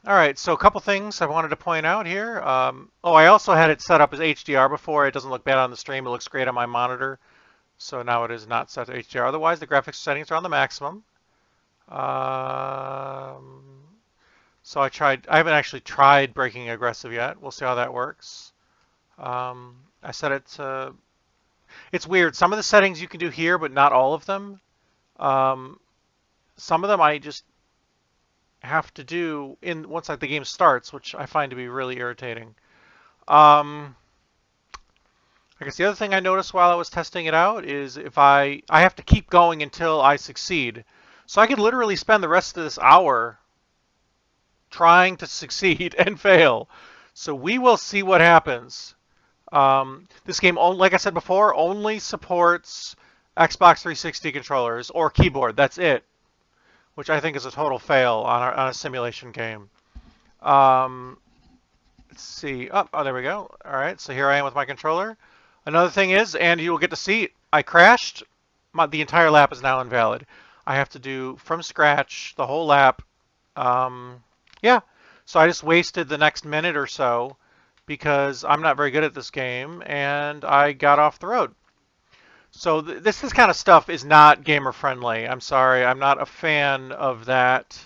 All right, so a couple things I wanted to point out here. I also had it set up as HDR before. It doesn't look bad on the stream. It looks great on my monitor. So now it is not set to HDR. Otherwise, the graphics settings are on the maximum. Um, so I haven't actually tried breaking aggressive yet. We'll see how that works. I set it to, it's weird. Some of the settings you can do here, but not all of them. Um, some of them I just have to do in once like the game starts, which I find to be really irritating. Um, I guess the other thing I noticed while I was testing it out is if I have to keep going until I succeed. So I could literally spend the rest of this hour trying to succeed and fail. So we will see what happens. This game, like I said before, only supports Xbox 360 controllers or keyboard. That's it, which I think is a total fail on a simulation game. Um, let's see. Oh, there we go. All right, so here I am with my controller. Another thing is, and you will get to see, I crashed. The entire lap is now invalid. I have to do from scratch the whole lap. Yeah, so I just wasted the next minute or so because I'm not very good at this game and I got off the road. So this kind of stuff is not gamer friendly. I'm sorry, I'm not a fan of that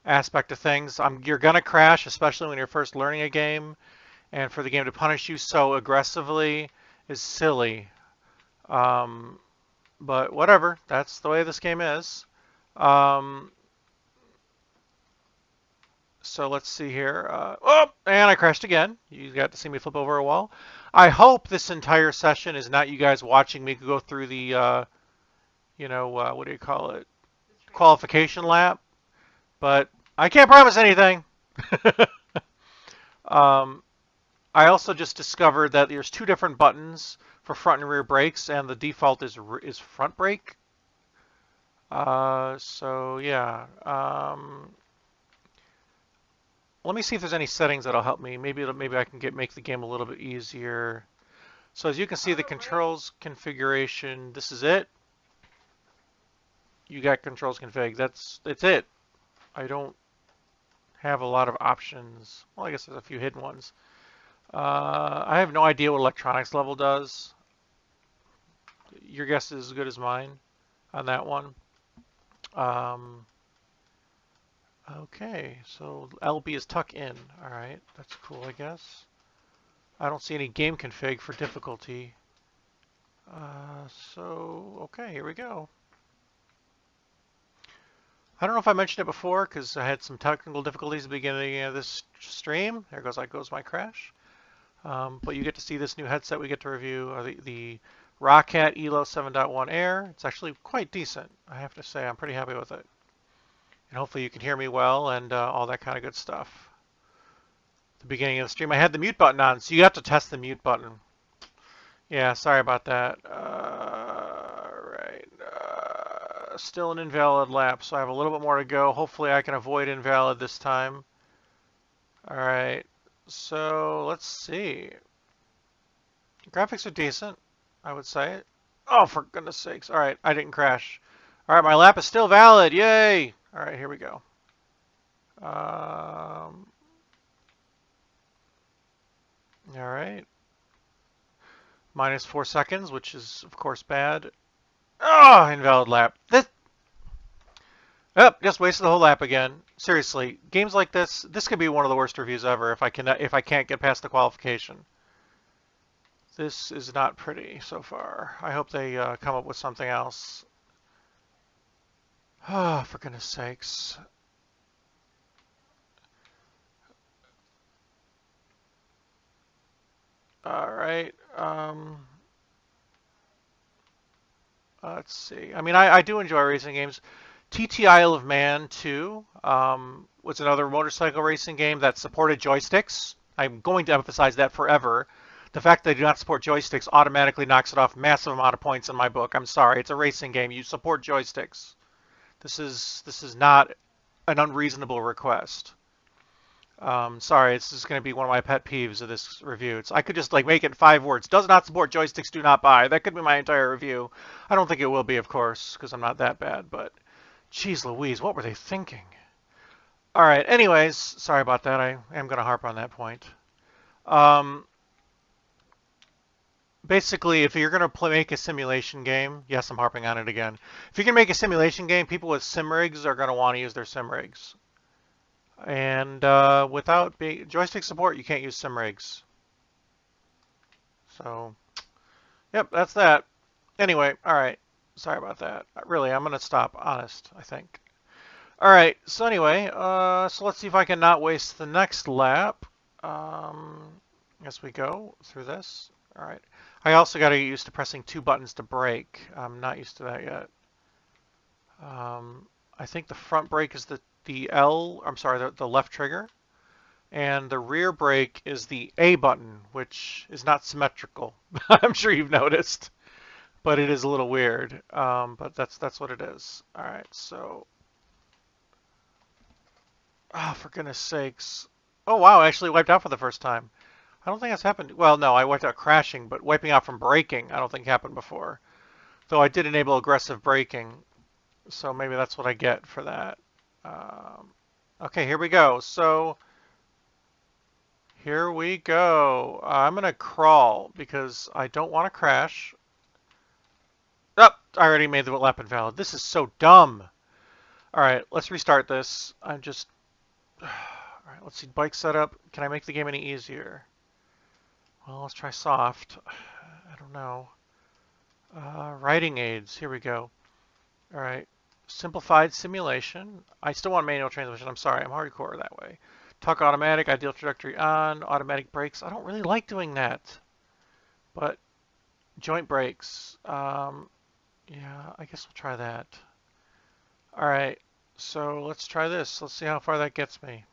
aspect of things. You're gonna crash, especially when you're first learning a game, and for the game to punish you so aggressively is silly. Um, but whatever, that's the way this game is. Um, so let's see here. And I crashed again. You got to see me flip over a wall. I hope this entire session is not you guys watching me go through the, what do you call it? Qualification lap. But I can't promise anything. um, I also just discovered that there's two different buttons for front and rear brakes, and the default is front brake. So yeah. Let me see if there's any settings that'll help me. Maybe I can make the game a little bit easier. So as you can see, the controls configuration. This is it. You got controls config. It's it. I don't have a lot of options. Well, I guess there's a few hidden ones. I have no idea what electronics level does. Your guess is as good as mine on that one. Okay, so LB is tuck in. All right, that's cool, I guess. I don't see any game config for difficulty. Okay, here we go. I don't know if I mentioned it before because I had some technical difficulties at the beginning of this stream. There goes my crash. But you get to see this new headset we get to review, the Roccat Elo 7.1 Air. It's actually quite decent, I have to say. I'm pretty happy with it. And hopefully you can hear me well and all that kind of good stuff. At the beginning of the stream, I had the mute button on, so you have to test the mute button. Yeah, sorry about that. Right. Still an invalid lap, so I have a little bit more to go. Hopefully I can avoid invalid this time. All right. So let's see. Graphics are decent, I would say. Oh, for goodness sakes. All right, I didn't crash. All right, my lap is still valid. Yay. All right, here we go. All right. -4 seconds, which is, of course, bad. Oh, invalid lap. Just wasted the whole lap again. Seriously, games like this could be one of the worst reviews ever if I can't get past the qualification. This is not pretty so far. I hope they come up with something else. Oh, for goodness sakes. All right. Let's see. I mean, I do enjoy racing games. TT Isle of Man 2 was another motorcycle racing game that supported joysticks. I'm going to emphasize that forever. The fact that they do not support joysticks automatically knocks it off massive amount of points in my book. I'm sorry, it's a racing game. You support joysticks. This is not an unreasonable request. Sorry, this is going to be one of my pet peeves of this review. I could just like make it 5 words. Does not support joysticks, do not buy. That could be my entire review. I don't think it will be, of course, because I'm not that bad, but geez Louise, what were they thinking? All right. Anyways, sorry about that. I am going to harp on that point. Um, Basically, if you're going to make a simulation game, yes, I'm harping on it again. If you can make a simulation game, people with sim rigs are going to want to use their sim rigs. And without joystick support, you can't use sim rigs. So, yep, that's that. Anyway, all right. Sorry about that. Really, I'm going to stop, honest, I think. All right, so anyway, so let's see if I can not waste the next lap as we go through this. All right. I also got to get used to pressing two buttons to brake. I'm not used to that yet. I think the front brake is the L, I'm sorry, the left trigger, and the rear brake is the A button, which is not symmetrical. I'm sure you've noticed, but it is a little weird. But that's what it is. All right, so oh, for goodness sakes. Oh, wow, I actually wiped out for the first time. I don't think that's happened. Well, no, I wiped out crashing, but wiping out from braking, I don't think happened before. Though I did enable aggressive braking, so maybe that's what I get for that. Um, okay, here we go. So, here we go. I'm going to crawl because I don't want to crash. Oh, I already made the lap invalid. This is so dumb. All right, let's restart this. I'm just... All right, let's see. Bike setup. Can I make the game any easier? Well, let's try soft. I don't know. Writing aids. Here we go. All right. Simplified simulation. I still want manual transmission. I'm sorry. I'm hardcore that way. Tuck automatic. Ideal trajectory on. Automatic brakes. I don't really like doing that. But joint brakes. Yeah, I guess we'll try that. All right. So let's try this. Let's see how far that gets me.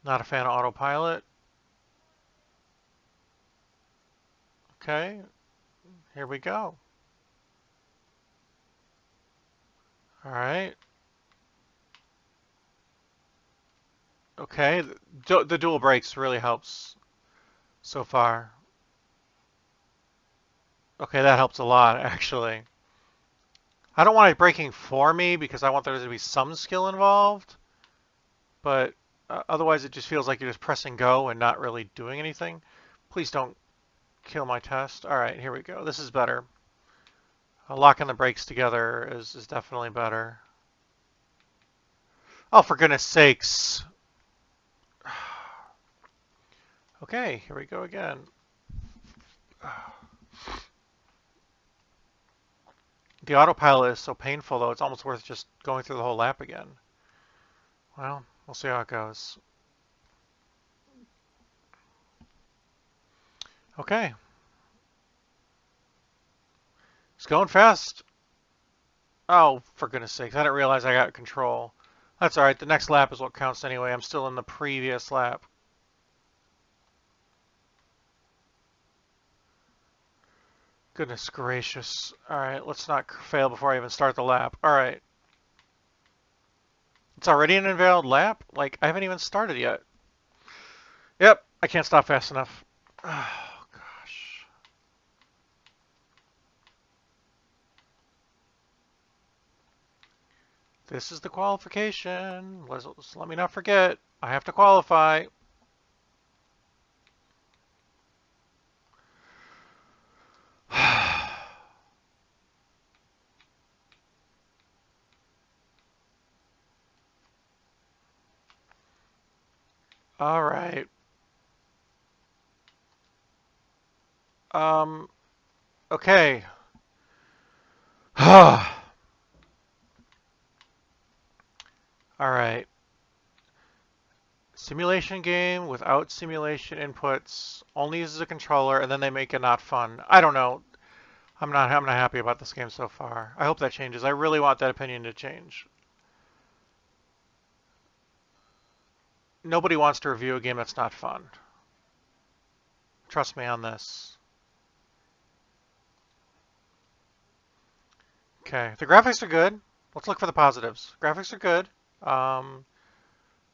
Not a fan of autopilot. Okay. Here we go. All right. Okay. The dual brakes really helps so far. Okay, that helps a lot, actually. I don't want it braking for me because I want there to be some skill involved, but otherwise it just feels like you're just pressing go and not really doing anything. Please don't kill my test. All right, here we go. This is better. Locking the brakes together is definitely better. Oh, for goodness sakes. Okay, here we go again. The autopilot is so painful, though, it's almost worth just going through the whole lap again. Well, we'll see how it goes. Okay. It's going fast. Oh, for goodness sakes, I didn't realize I got control. That's all right. The next lap is what counts anyway. I'm still in the previous lap. Goodness gracious. All right, let's not fail before I even start the lap. All right. It's already an invalid lap? Like, I haven't even started yet. Yep, I can't stop fast enough. Oh, gosh. This is the qualification. Let me not forget. I have to qualify. All right. Um, okay. All right. Simulation game without simulation inputs, only uses a controller, and then they make it not fun. I don't know. I'm not happy about this game so far. I hope that changes. I really want that opinion to change. Nobody wants to review a game that's not fun. Trust me on this. Okay, the graphics are good. Let's look for the positives. Graphics are good. Um,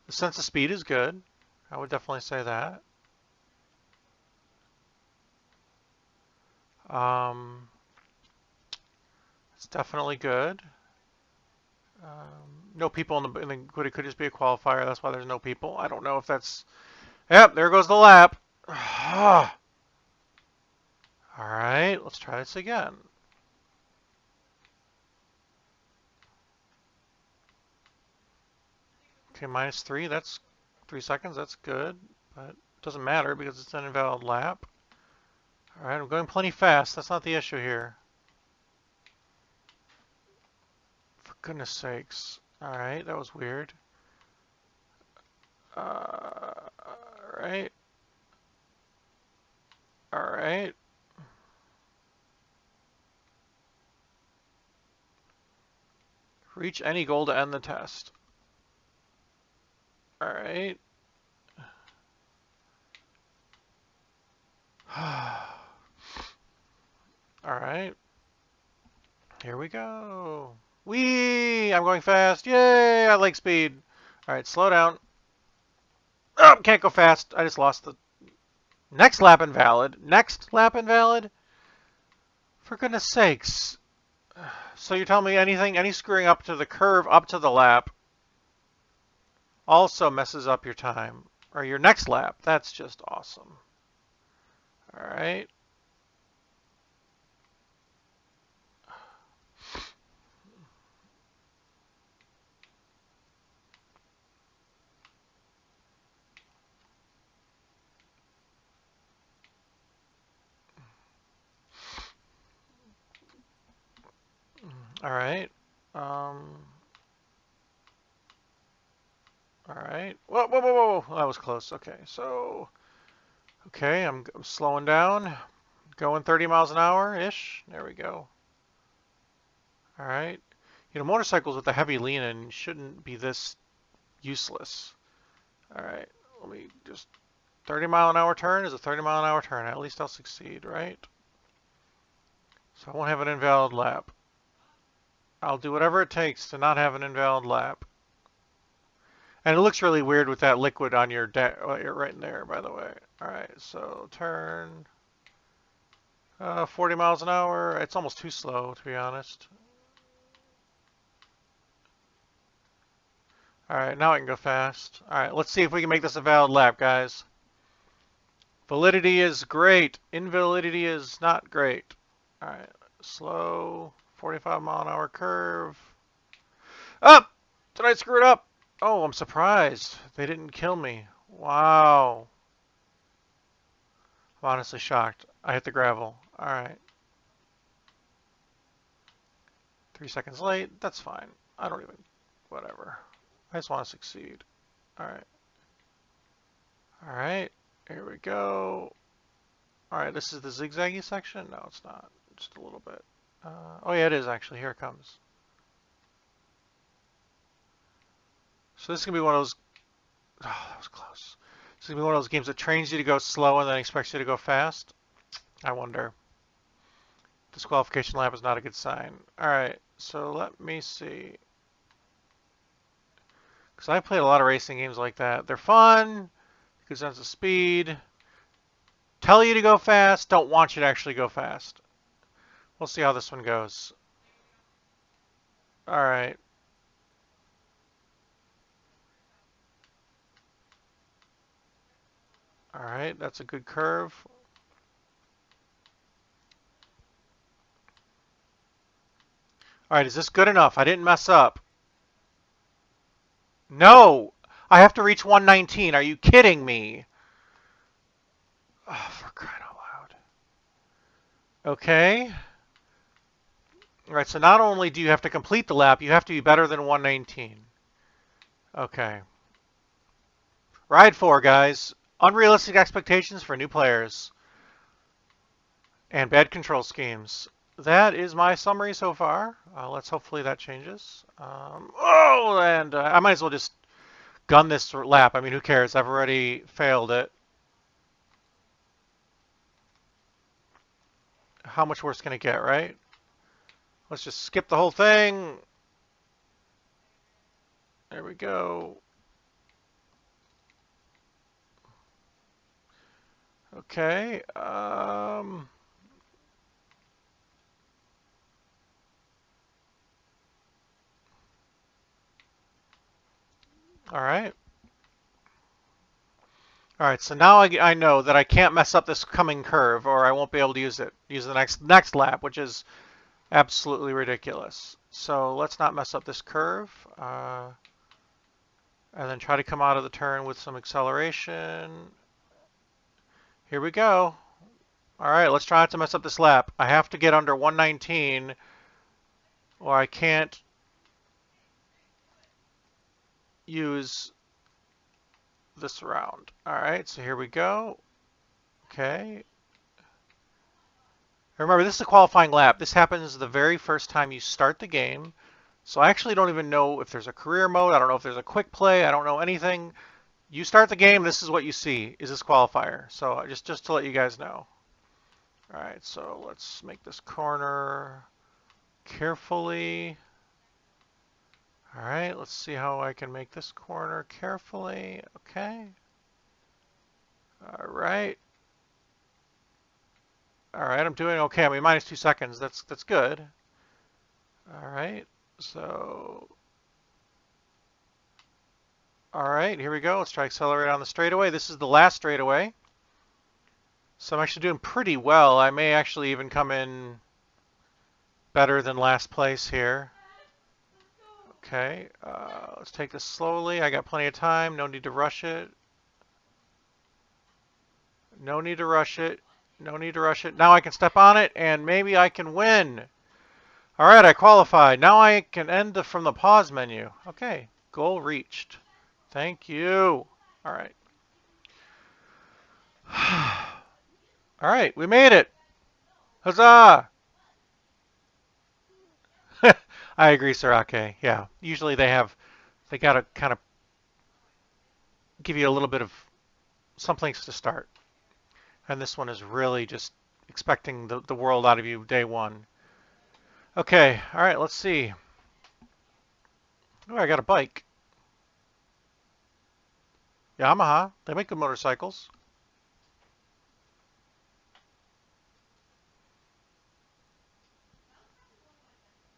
the sense of speed is good. I would definitely say that. Um, it's definitely good. No people in the but it could just be a qualifier. That's why there's no people. I don't know if that's. Yep, there goes the lap. All right, let's try this again. Okay, -3. That's 3 seconds. That's good, but it doesn't matter because it's an invalid lap. All right, I'm going plenty fast. That's not the issue here. For goodness sakes. All right, that was weird. All right. All right. Reach any goal to end the test. All right. All right. Here we go. Whee! I'm going fast. Yay! I like speed. All right, slow down. Oh, can't go fast. I just lost the next lap invalid. Next lap invalid? For goodness sakes. So you're telling me any screwing up to the curve up to the lap also messes up your time or your next lap. That's just awesome. All right. All right. All right. Whoa, whoa, whoa, whoa. That was close. Okay. So, okay, I'm slowing down. Going 30 miles an hour-ish. There we go. All right. You know, motorcycles with a heavy lean-in shouldn't be this useless. All right. Let me just 30 mile an hour turn is a 30 mile an hour turn. At least I'll succeed, right? So I won't have an invalid lap. I'll do whatever it takes to not have an invalid lap. And it looks really weird with that liquid on your right in there, by the way. All right, so turn 40 miles an hour. It's almost too slow, to be honest. All right, now I can go fast. All right, let's see if we can make this a valid lap, guys. Validity is great. Invalidity is not great. All right, slow, 45 mile an hour curve. Up! Did I screw it up? Oh, I'm surprised. They didn't kill me. Wow. I'm honestly shocked. I hit the gravel. All right. 3 seconds late. That's fine. I don't even... Whatever. I just want to succeed. All right. All right. Here we go. All right. This is the zigzaggy section? No, it's not. Just a little bit. Oh, yeah, it is actually. Here it comes. So this is going to be one of those... Oh, that was close. This is going to be one of those games that trains you to go slow and then expects you to go fast. I wonder. Disqualification lap is not a good sign. All right, so let me see. Because I played a lot of racing games like that. They're fun, good sense of speed. Tell you to go fast, don't want you to actually go fast. We'll see how this one goes. All right. All right, that's a good curve. All right, is this good enough? I didn't mess up. No! I have to reach 119. Are you kidding me? Oh, for crying out loud. Okay. All right, so not only do you have to complete the lap, you have to be better than 119. Okay. Ride 4, guys. Unrealistic expectations for new players. And bad control schemes. That is my summary so far. Let's hopefully that changes. And I might as well just gun this lap. I mean, who cares? I've already failed it. How much worse can it get, right? Let's just skip the whole thing. There we go. Okay. All right. All right, so now I know that I can't mess up this coming curve, or I won't be able to use the next lap, which is absolutely ridiculous. So let's not mess up this curve, and then try to come out of the turn with some acceleration. Here we go. All right, let's try not to mess up this lap. I have to get under 119, or I can't use this round. All right, so here we go. Okay. Remember, this is a qualifying lap. This happens the very first time you start the game. So I actually don't even know if there's a career mode. I don't know if there's a quick play. I don't know anything. You start the game, this is what you see, is this qualifier. So just to let you guys know. All right, so let's make this corner carefully. All right, let's see how I can make this corner carefully. Okay. All right. All right, I'm doing okay. I mean, minus 2 seconds. That's good. All right. So, all right, here we go. Let's try accelerate on the straightaway. This is the last straightaway. So I'm actually doing pretty well. I may actually even come in better than last place here. Okay, let's take this slowly. I got plenty of time. No need to rush it. No need to rush it. No need to rush it. Now I can step on it, and maybe I can win. All right, I qualified. Now I can end from the pause menu. Okay, goal reached. Thank you. All right. All right, we made it. Huzzah! I agree, Sirake. Yeah, usually they gotta kind of give you a little bit of some place to start. And this one is really just expecting the world out of you day one. Okay, all right, let's see. Oh, I got a bike. Yamaha, they make good motorcycles.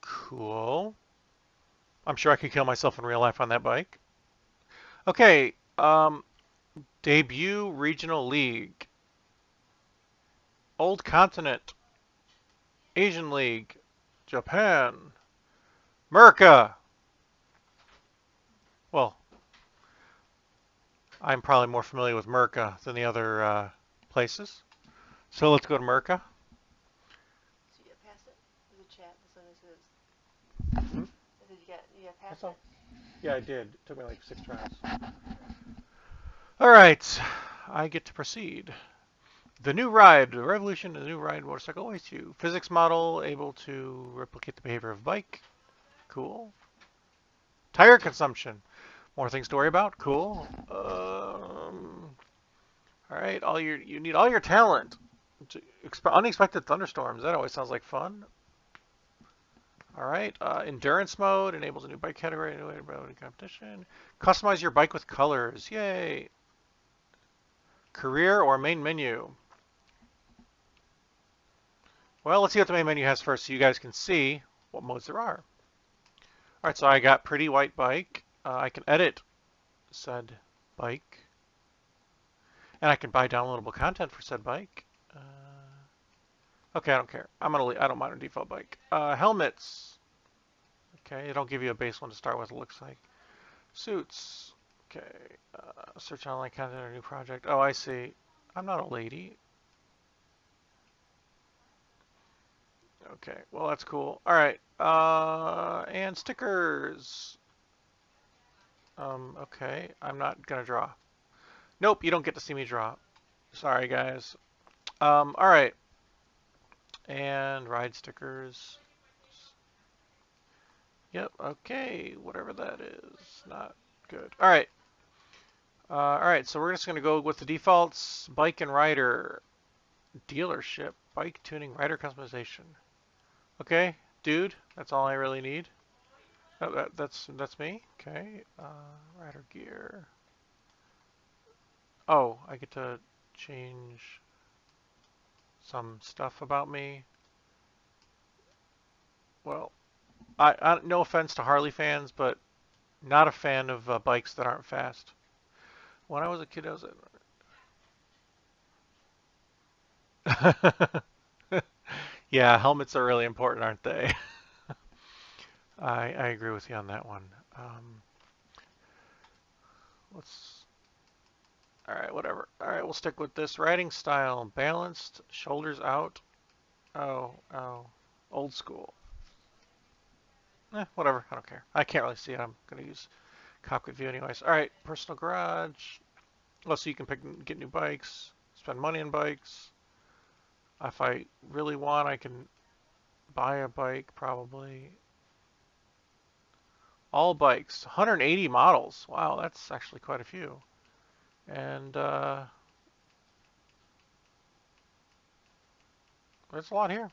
Cool. I'm sure I could kill myself in real life on that bike. Okay, debut regional league. Old continent. Asian league. Japan. Merca. Well, I'm probably more familiar with Merca than the other places. So let's go to Merca. So you got past it? There's a chat. This one Hmm? I said you got past That's all. it? Yeah, I did. It took me like 6 tries. All right, I get to proceed. The new ride, the revolution, the new ride motorcycle awaits you. Physics model able to replicate the behavior of bike. Cool. Tire consumption. More things to worry about. Cool. All right, you need all your talent. Unexpected thunderstorms. That always sounds like fun. All right, endurance mode enables a new bike category, new ability competition. Customize your bike with colors. Yay. Career or main menu. Well, let's see what the main menu has first so you guys can see what modes there are. All right, so I got pretty white bike. I can edit said bike. And I can buy downloadable content for said bike. Okay, I don't care. I don't mind a default bike. Helmets. Okay, it'll give you a base one to start with, it looks like. Suits. Okay. Search online content or new project. Oh, I see. I'm not a lady. Okay, well, that's cool. All right. And stickers. Okay. I'm not going to draw. Nope, you don't get to see me draw. Sorry, guys. All right. And ride stickers. Yep, okay. Whatever that is. Not good. All right. All right, so we're just going to go with the defaults. Bike and rider. Dealership. Bike tuning, rider customization. Okay, dude, that's all I really need. Oh, that's me. Okay, rider gear. Oh, I get to change some stuff about me. Well, no offense to Harley fans, but Not a fan of bikes that aren't fast. When I was a kid, I was a... Yeah, helmets are really important, aren't they? I agree with you on that one. Let's. All right, whatever. All right, we'll stick with this riding style. Balanced, shoulders out. Oh, oh, old school. Whatever. I don't care. I can't really see it. I'm gonna use cockpit view anyways. All right, personal garage. Oh, so you can get new bikes, spend money on bikes. If I really want, I can buy a bike probably. All bikes, 180 models. Wow, that's actually quite a few. And there's a lot here.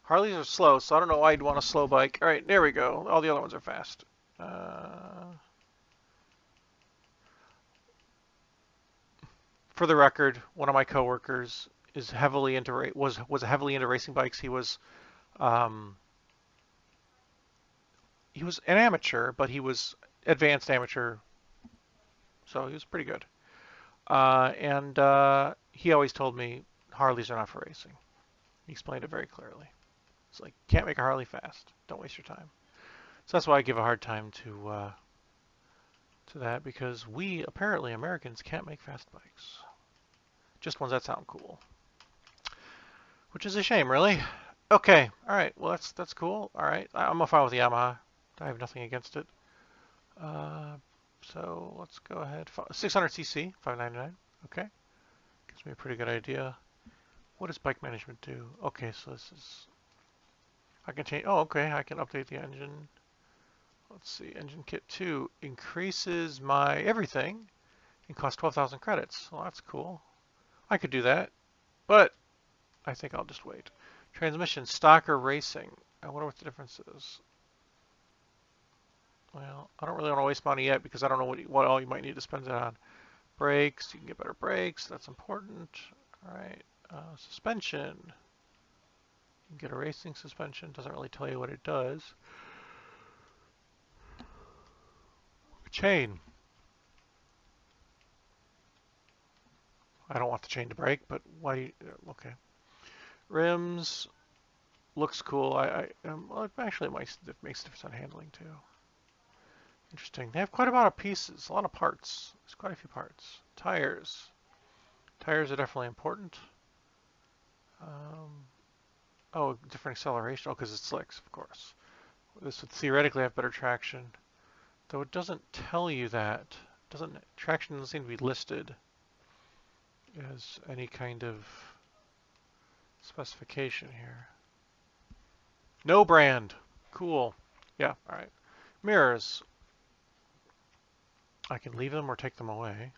Harleys are slow, so I don't know why you'd want a slow bike. All right, there we go. All the other ones are fast. For the record, one of my coworkers is heavily into was heavily into racing bikes. Um, he was an amateur, but he was advanced amateur, so he was pretty good. And he always told me Harleys are not for racing. He explained it very clearly. It's like, can't make a Harley fast. Don't waste your time. So that's why I give a hard time to that, because we apparently Americans can't make fast bikes. Just ones that sound cool, which is a shame, really. Okay, all right. Well, that's cool. All right, I'm fine with the Yamaha. I have nothing against it. Uh, so let's go ahead. 600cc, 599. Okay, gives me a pretty good idea. What does bike management do? Okay, so this is. I can change. Oh, okay. I can update the engine. Let's see. Engine kit 2 increases my everything and costs 12,000 credits. Well, that's cool. I could do that, but I think I'll just wait. Transmission, stock or racing? I wonder what the difference is. Well, I don't really want to waste money yet because I don't know what all you might need to spend it on. Brakes, you can get better brakes. That's important. All right. Suspension. You can get a racing suspension. Doesn't really tell you what it does. Chain. I don't want the chain to break, but why? Okay. Rims. Looks cool. Well, actually, it makes a difference on handling too. Interesting. They have quite a lot of pieces, a lot of parts. There's quite a few parts. Tires. Tires are definitely important. Um, oh, different acceleration. Oh, because it's slicks, of course. This would theoretically have better traction, though it doesn't tell you that. Doesn't traction doesn't seem to be listed as any kind of specification here. No brand. Cool. Yeah. All right. Mirrors. I can leave them or take them away.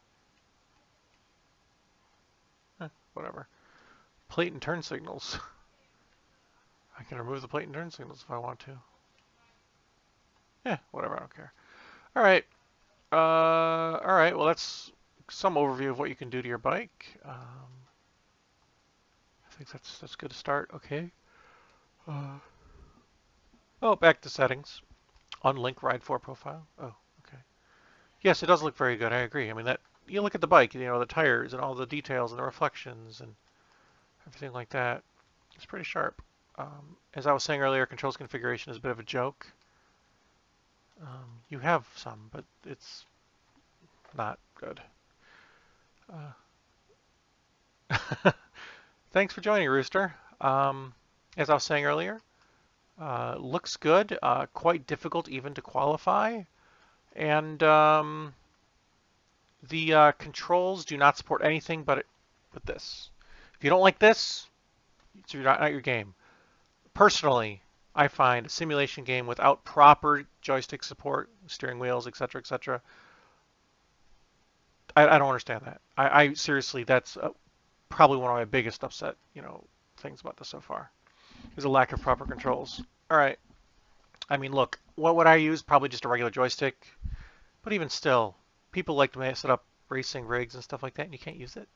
Whatever. Plate and turn signals. I can remove the plate and turn signals if I want to. Yeah, whatever, I don't care. All right. All right, well, that's some overview of what you can do to your bike. I think that's good to start. Okay. Uh, oh, back to settings. Unlink ride for profile. Oh, okay. Yes, it does look very good. I agree. I mean, that you look at the bike, the tires and all the details and the reflections and everything like that. It's pretty sharp. As I was saying earlier, controls configuration is a bit of a joke. You have some, but it's not good. Thanks for joining, Rooster. As I was saying earlier, looks good, quite difficult even to qualify, and the controls do not support anything but this. If you don't like this, it's not your game. Personally, I find a simulation game without proper joystick support, steering wheels, etc., etc. I don't understand that. I seriously, that's probably one of my biggest upset, things about this so far. Is a lack of proper controls. All right. I mean, look, what would I use? Probably just a regular joystick. But even still, people like to set up racing rigs and stuff like that, and you can't use it.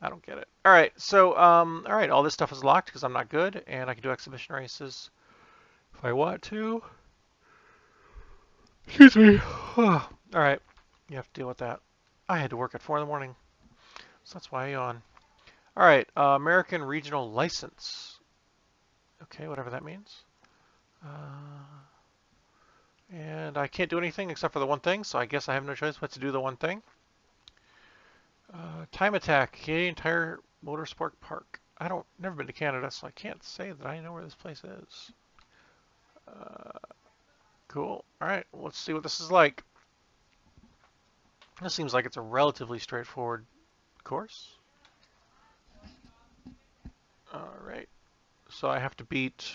I don't get it. All right. So, all right, all this stuff is locked because I'm not good, and I can do exhibition races if I want to. Excuse me. All right. You have to deal with that. I had to work at 4 in the morning, so that's why I yawn. All right. American Regional License. Okay, whatever that means. And I can't do anything except for the one thing, so I guess I have no choice but to do the one thing. Time Attack, Canadian Tire Motorsport Park. I don't, never been to Canada, so I can't say that I know where this place is. Uh, cool. All right, well, let's see what this is like. This seems like it's a relatively straightforward course. All right, so I have to beat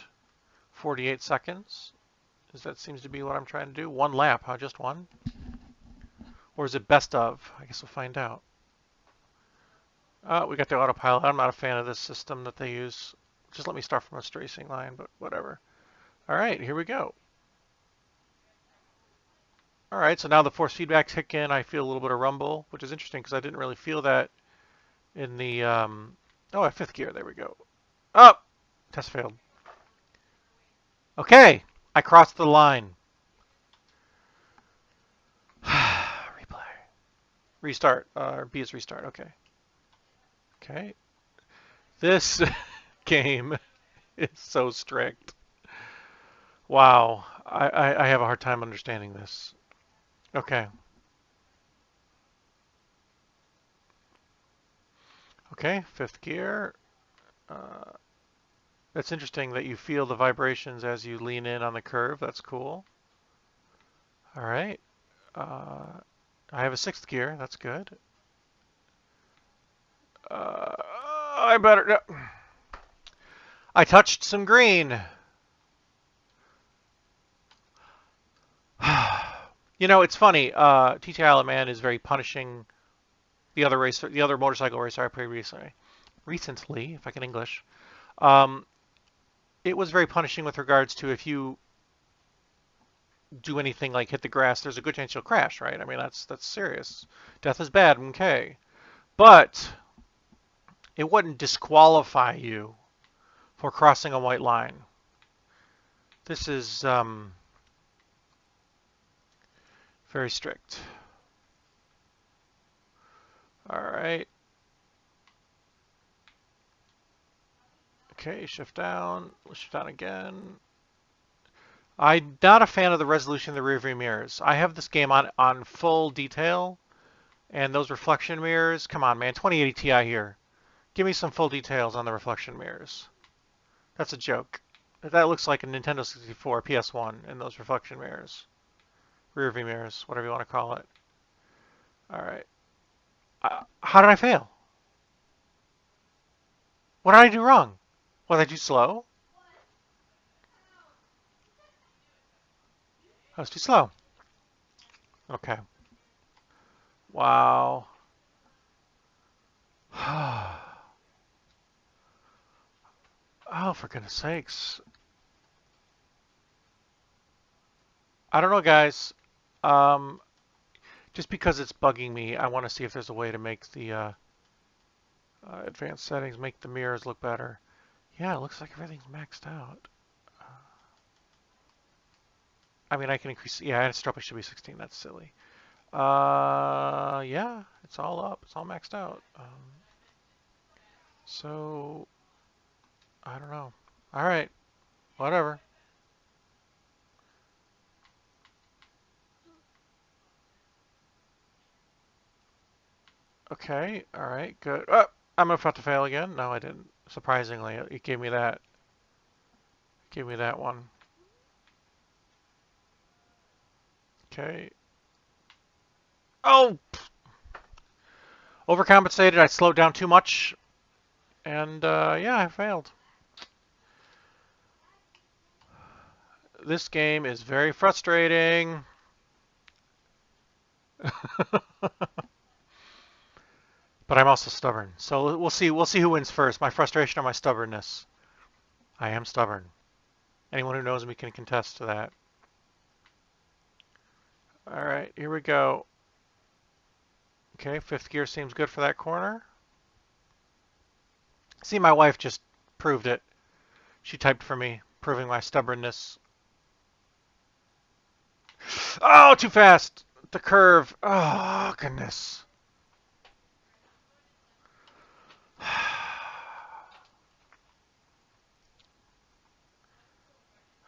48 seconds. Because that seems to be what I'm trying to do. One lap, huh? Just one? Or is it best of? I guess we'll find out. We got the autopilot. I'm not a fan of this system that they use. Just let me start from a racing line, but whatever. All right, here we go. All right, so now the force feedback's kick in. I feel a little bit of rumble, which is interesting because I didn't really feel that in the, at fifth gear. There we go. Oh, test failed. Okay, I crossed the line. Replay. Restart. B is restart. Okay. Okay. This game is so strict. Wow. I have a hard time understanding this. Okay. Okay, fifth gear. Uh, that's interesting that you feel the vibrations as you lean in on the curve. That's cool. All right. Uh, I have a sixth gear. That's good. Uh, I better. No. I touched some green. You know, it's funny. TTI Isle of Man is very punishing. The other motorcycle racer I played recently, if I can English, um, it was very punishing with regards to if you do anything like hit the grass, there's a good chance you'll crash, right? I mean, that's serious. Death is bad, okay, but it wouldn't disqualify you for crossing a white line. This is very strict. All right. Okay, shift down. Shift down again. I'm not a fan of the resolution of the rear view mirrors. I have this game on full detail, and those reflection mirrors. Come on, man, 2080 Ti here. Give me some full details on the reflection mirrors. That's a joke. That looks like a Nintendo 64, PS1, in those reflection mirrors, rear view mirrors, whatever you want to call it. All right. How did I fail? What did I do wrong? Was I too slow? I was too slow. Okay. Wow. Oh, for goodness sakes. I don't know, guys. Um, just because it's bugging me, I want to see if there's a way to make the advanced settings make the mirrors look better. Yeah, it looks like everything's maxed out. I mean, I can increase. Yeah, strobe should be 16. That's silly. Yeah, it's all up. It's all maxed out. So I don't know. All right, whatever. Okay, all right, good. I'm about to fail again. No, I didn't. Surprisingly, it gave me that. Gave me that one. Okay. Oh, overcompensated. I slowed down too much, and yeah, I failed. This game is very frustrating. But I'm also stubborn. So we'll see. We'll see who wins first, my frustration or my stubbornness. I am stubborn. Anyone who knows me can contest to that. All right, here we go. Okay, fifth gear seems good for that corner. See, my wife just proved it. She typed for me, proving my stubbornness. Oh, too fast. The curve. Oh, goodness.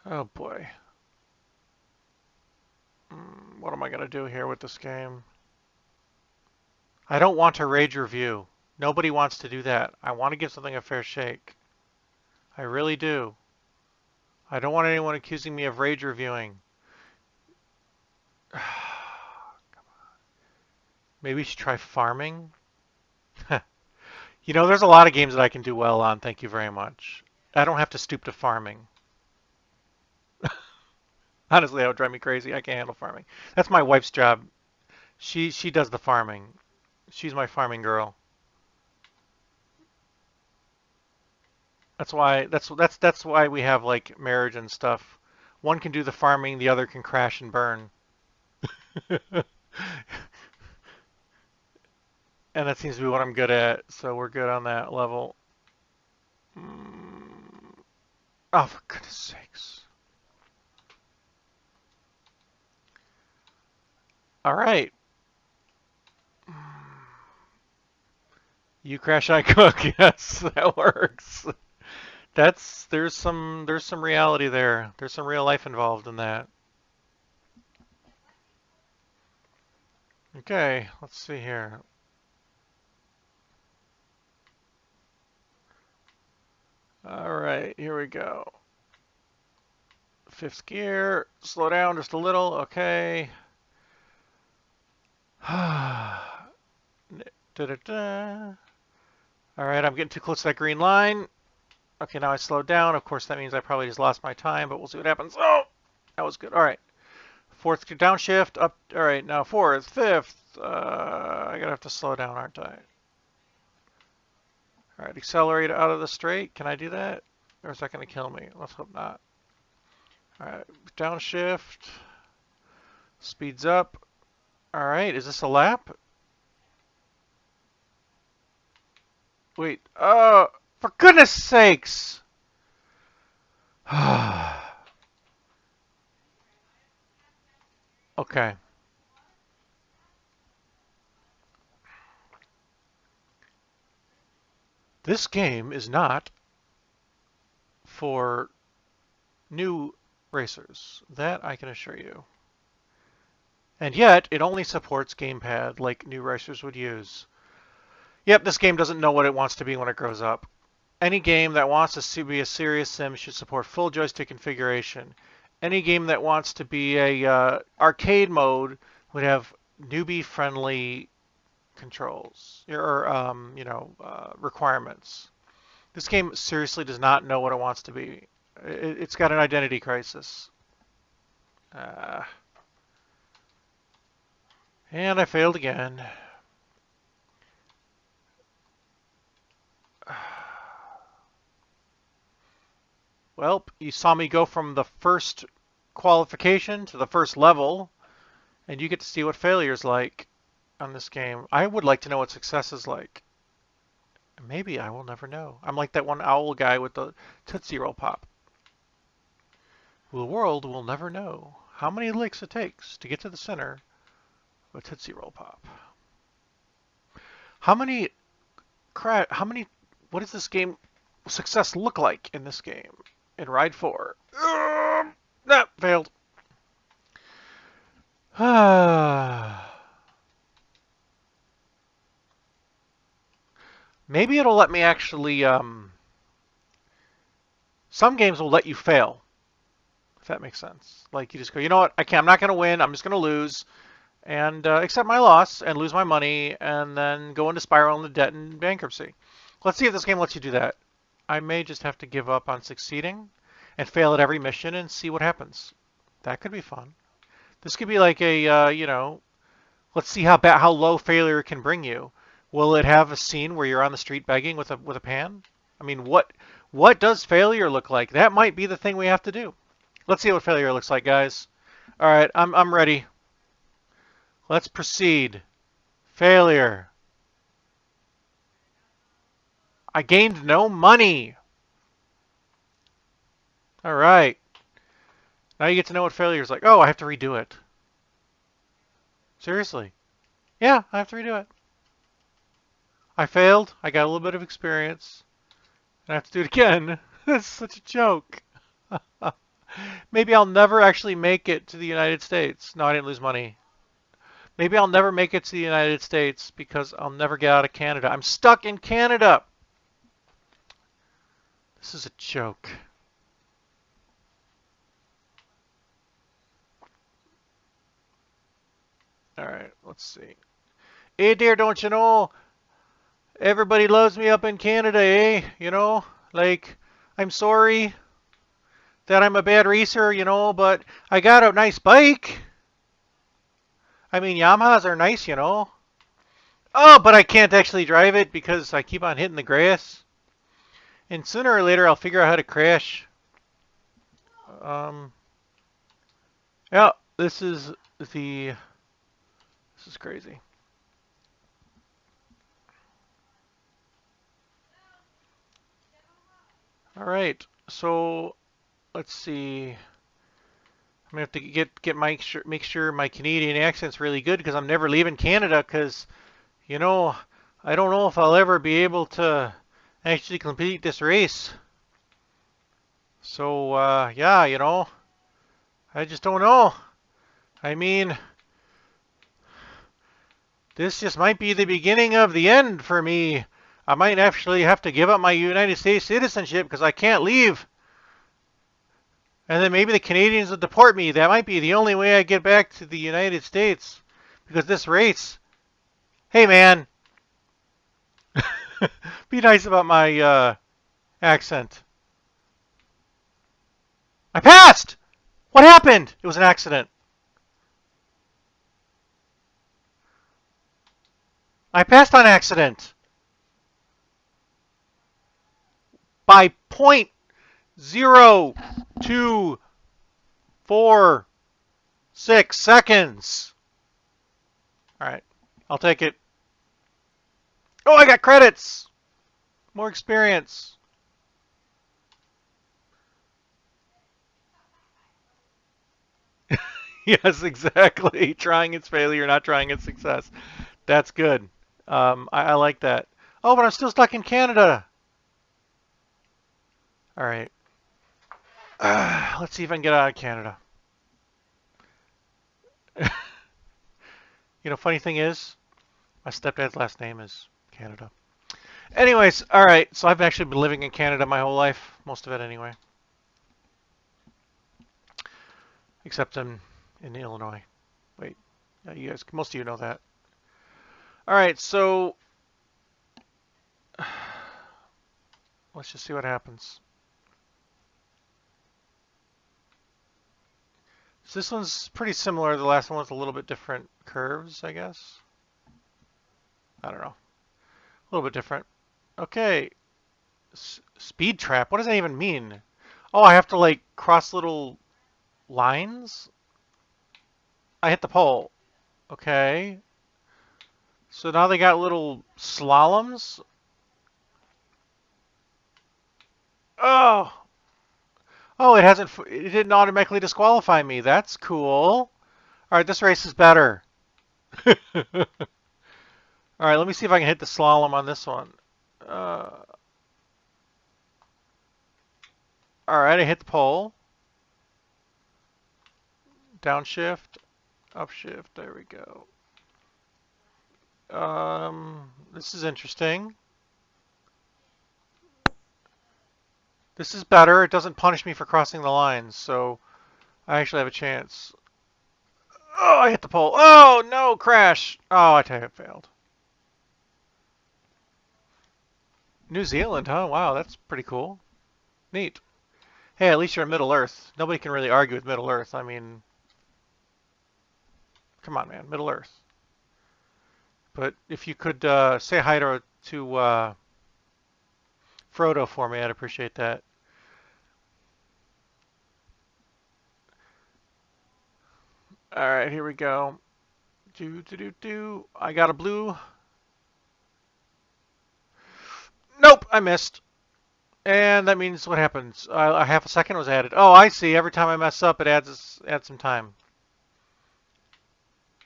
Oh, boy. What am I going to do here with this game? I don't want to rage review. Nobody wants to do that. I want to give something a fair shake. I really do. I don't want anyone accusing me of rage reviewing. Maybe we should try farming? You know, there's a lot of games that I can do well on, thank you very much. I don't have to stoop to farming. Honestly, that would drive me crazy. I can't handle farming. That's my wife's job. She does the farming. She's my farming girl. That's why we have like marriage and stuff. One can do the farming, the other can crash and burn. And that seems to be what I'm good at, so we're good on that level. Mm. Oh, for goodness sakes. All right. You crash, I cook. Yes, that works. There's some reality there. There's some real life involved in that. Okay, let's see here. All right, here we go. Fifth gear. Slow down just a little. Okay. Da-da-da. All right, I'm getting too close to that green line. Okay, now I slowed down. Of course, that means I probably just lost my time, but we'll see what happens. Oh, that was good. All right. Fourth downshift. Up. All right, now fourth, fifth. I gotta have to slow down, aren't I? All right, accelerate out of the straight. Can I do that? Or is that gonna kill me? Let's hope not. All right, downshift. Speeds up. All right, is this a lap? Wait. For goodness sakes! Okay. This game is not for new racers. That I can assure you. And yet, it only supports gamepad like new racers would use. Yep, this game doesn't know what it wants to be when it grows up. Any game that wants to be a serious sim should support full joystick configuration. Any game that wants to be a arcade mode would have newbie-friendly controls or requirements. This game seriously does not know what it wants to be. It's got an identity crisis. Uh, and I failed again. Well, you saw me go from the first qualification to the first level, and you get to see what failure's like on this game. I would like to know what success is like. Maybe I will never know. I'm like that one owl guy with the Tootsie Roll Pop. The world will never know how many licks it takes to get to the center of a Tootsie Roll Pop. How many how many what does this game success look like in this game? In Ride 4. That failed. Maybe it'll let me actually some games will let you fail, if that makes sense. Like you just go, you know what? I'm not going to win. I'm just going to lose and accept my loss and lose my money and then go into spiral into debt and bankruptcy. Let's see if this game lets you do that. I may just have to give up on succeeding and fail at every mission and see what happens. That could be fun. This could be like a, let's see how low failure can bring you. Will it have a scene where you're on the street begging with a pan? I mean, what does failure look like? That might be the thing we have to do. Let's see what failure looks like, guys. All right, I'm ready. Let's proceed. Failure. I gained no money. All right. Now you get to know what failure is like. Oh, I have to redo it. Seriously. Yeah, I have to redo it. I failed. I got a little bit of experience. And I have to do it again. That's such a joke. Maybe I'll never actually make it to the United States. No, I didn't lose money. Maybe I'll never make it to the United States because I'll never get out of Canada. I'm stuck in Canada. This is a joke. All right, let's see. Hey dear, don't you know? Everybody loves me up in Canada, eh? Like, I'm sorry that I'm a bad racer, but I got a nice bike. I mean, Yamahas are nice. Oh, but I can't actually drive it because I keep on hitting the grass. And sooner or later, I'll figure out how to crash. Um, yeah, the. This is crazy. All right, so let's see. I'm gonna have to make sure my Canadian accent's really good because I'm never leaving Canada. Because you know, I don't know if I'll ever be able to actually complete this race. So yeah, I just don't know. I mean, this just might be the beginning of the end for me. I might actually have to give up my United States citizenship because I can't leave. And then maybe the Canadians will deport me. That might be the only way I get back to the United States. Because this race. Hey, man. Be nice about my accent. I passed! What happened? It was an accident. I passed on accident. By 0.0246 seconds. Alright. I'll take it. Oh, I got credits! More experience. Yes, exactly. Trying its failure, not trying its success. That's good. I like that. Oh, but I'm still stuck in Canada. All right. Let's see if I can get out of Canada. Funny thing is, my stepdad's last name is Canada. Anyways, all right. So I've actually been living in Canada my whole life, most of it anyway, except in Illinois. Wait, yeah, most of you know that. All right, so let's just see what happens. So this one's pretty similar. The last one was a little bit different curves, I guess. I don't know. A little bit different. Okay. Speed trap. What does that even mean? Oh, I have to like cross little lines? I hit the pole. Okay. So now they got little slaloms. Oh. Oh, it didn't automatically disqualify me. That's cool. All right, this race is better. All right, let me see if I can hit the slalom on this one. Uh, all right, I hit the pole. Downshift, upshift. There we go. This is interesting. This is better. It doesn't punish me for crossing the lines, so I actually have a chance. Oh, I hit the pole. Oh, no, crash. Oh, I tell you, it failed. New Zealand, huh? Wow, that's pretty cool. Neat. Hey, at least you're in Middle Earth. Nobody can really argue with Middle Earth. I mean, come on, man, Middle Earth. But if you could say hi to Frodo for me, I'd appreciate that. All right, here we go. Do do do do. I got a blue. Nope, I missed. And that means what happens? A half a second was added. Oh, I see. Every time I mess up, it adds some time.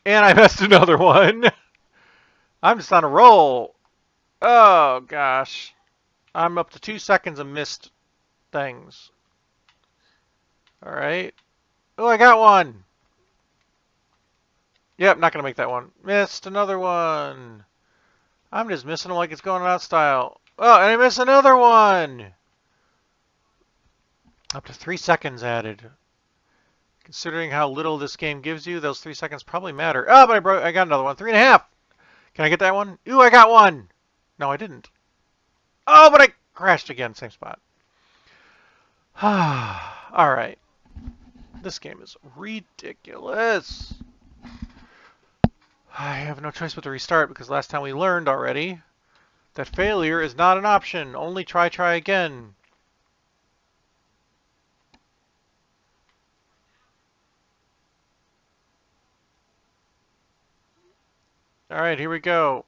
And I missed another one. I'm just on a roll. Oh, gosh. I'm up to 2 seconds of missed things. All right. Oh, I got one. Yep, not going to make that one. Missed another one. I'm just missing them like it's going out style. Oh, and I missed another one. Up to 3 seconds added. Considering how little this game gives you, those 3 seconds probably matter. Oh, but I got another one. 3.5. Can I get that one? Ooh, I got one. No, I didn't. Oh, but I crashed again. Same spot. All right. This game is ridiculous. I have no choice but to restart because last time we learned already that failure is not an option. Only try again. All right, here we go.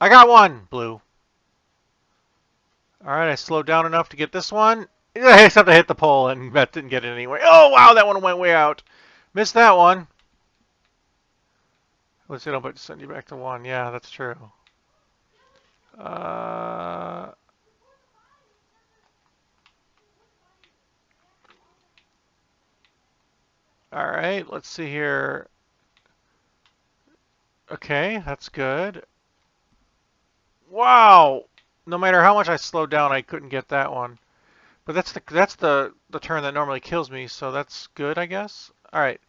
I got one, blue. All right, I slowed down enough to get this one. Except I hit the pole and that didn't get it anyway. Oh, wow, that one went way out. Missed that one. Let's see, don't send you back to one. Yeah, that's true. Uh, all right, let's see here. Okay, that's good. Wow. No matter how much I slowed down, I couldn't get that one. But that's the turn that normally kills me, so that's good, I guess. All right,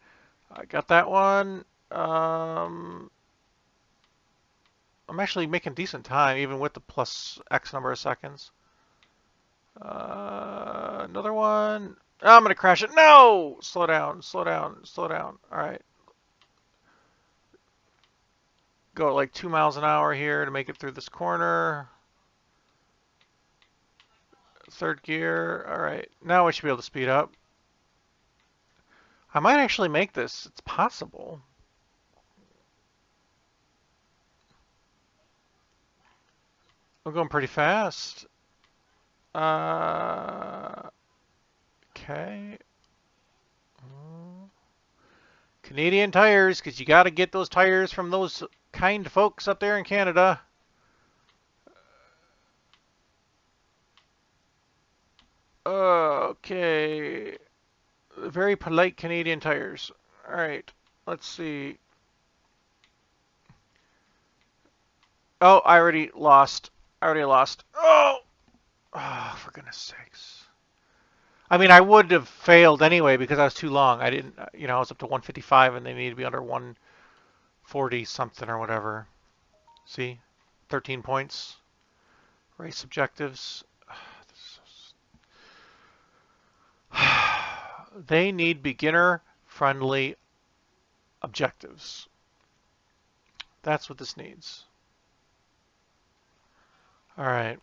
I got that one. Um, I'm actually making decent time, even with the plus X number of seconds. Another one. Oh, I'm gonna crash it. No! Slow down, slow down, slow down. All right. Go at like 2 miles an hour here to make it through this corner. Third gear. All right. Now we should be able to speed up. I might actually make this. It's possible. I'm going pretty fast. Uh, okay. Canadian tires, because you got to get those tires from those kind folks up there in Canada. Okay. Very polite Canadian tires. All right. Let's see. Oh, I already lost. I already lost. Oh! Oh, for goodness sakes. I mean, I would have failed anyway because I was too long. I didn't, I was up to 155 and they need to be under 140 something or whatever. See? 13 points. Race objectives. They need beginner-friendly objectives. That's what this needs. All right.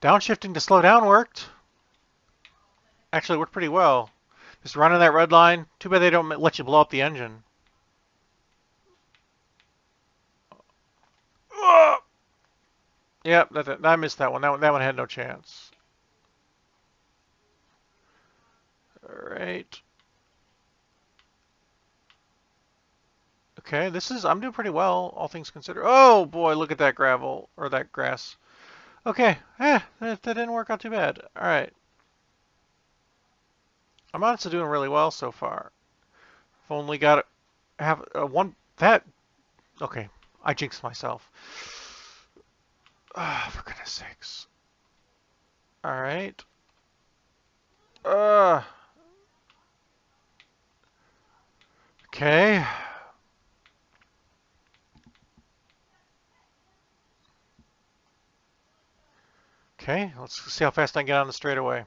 Downshifting to slow down worked. Actually worked pretty well. Just running that red line. Too bad they don't let you blow up the engine. Yep, I missed that one. That one had no chance. All right. Okay, I'm doing pretty well, all things considered. Oh boy, look at that gravel, or that grass. Okay, that didn't work out too bad. All right. I'm honestly doing really well so far. I've only got have one, okay, I jinxed myself. Ah, for goodness sakes. All right. Uh, okay. Okay, let's see how fast I can get on the straightaway.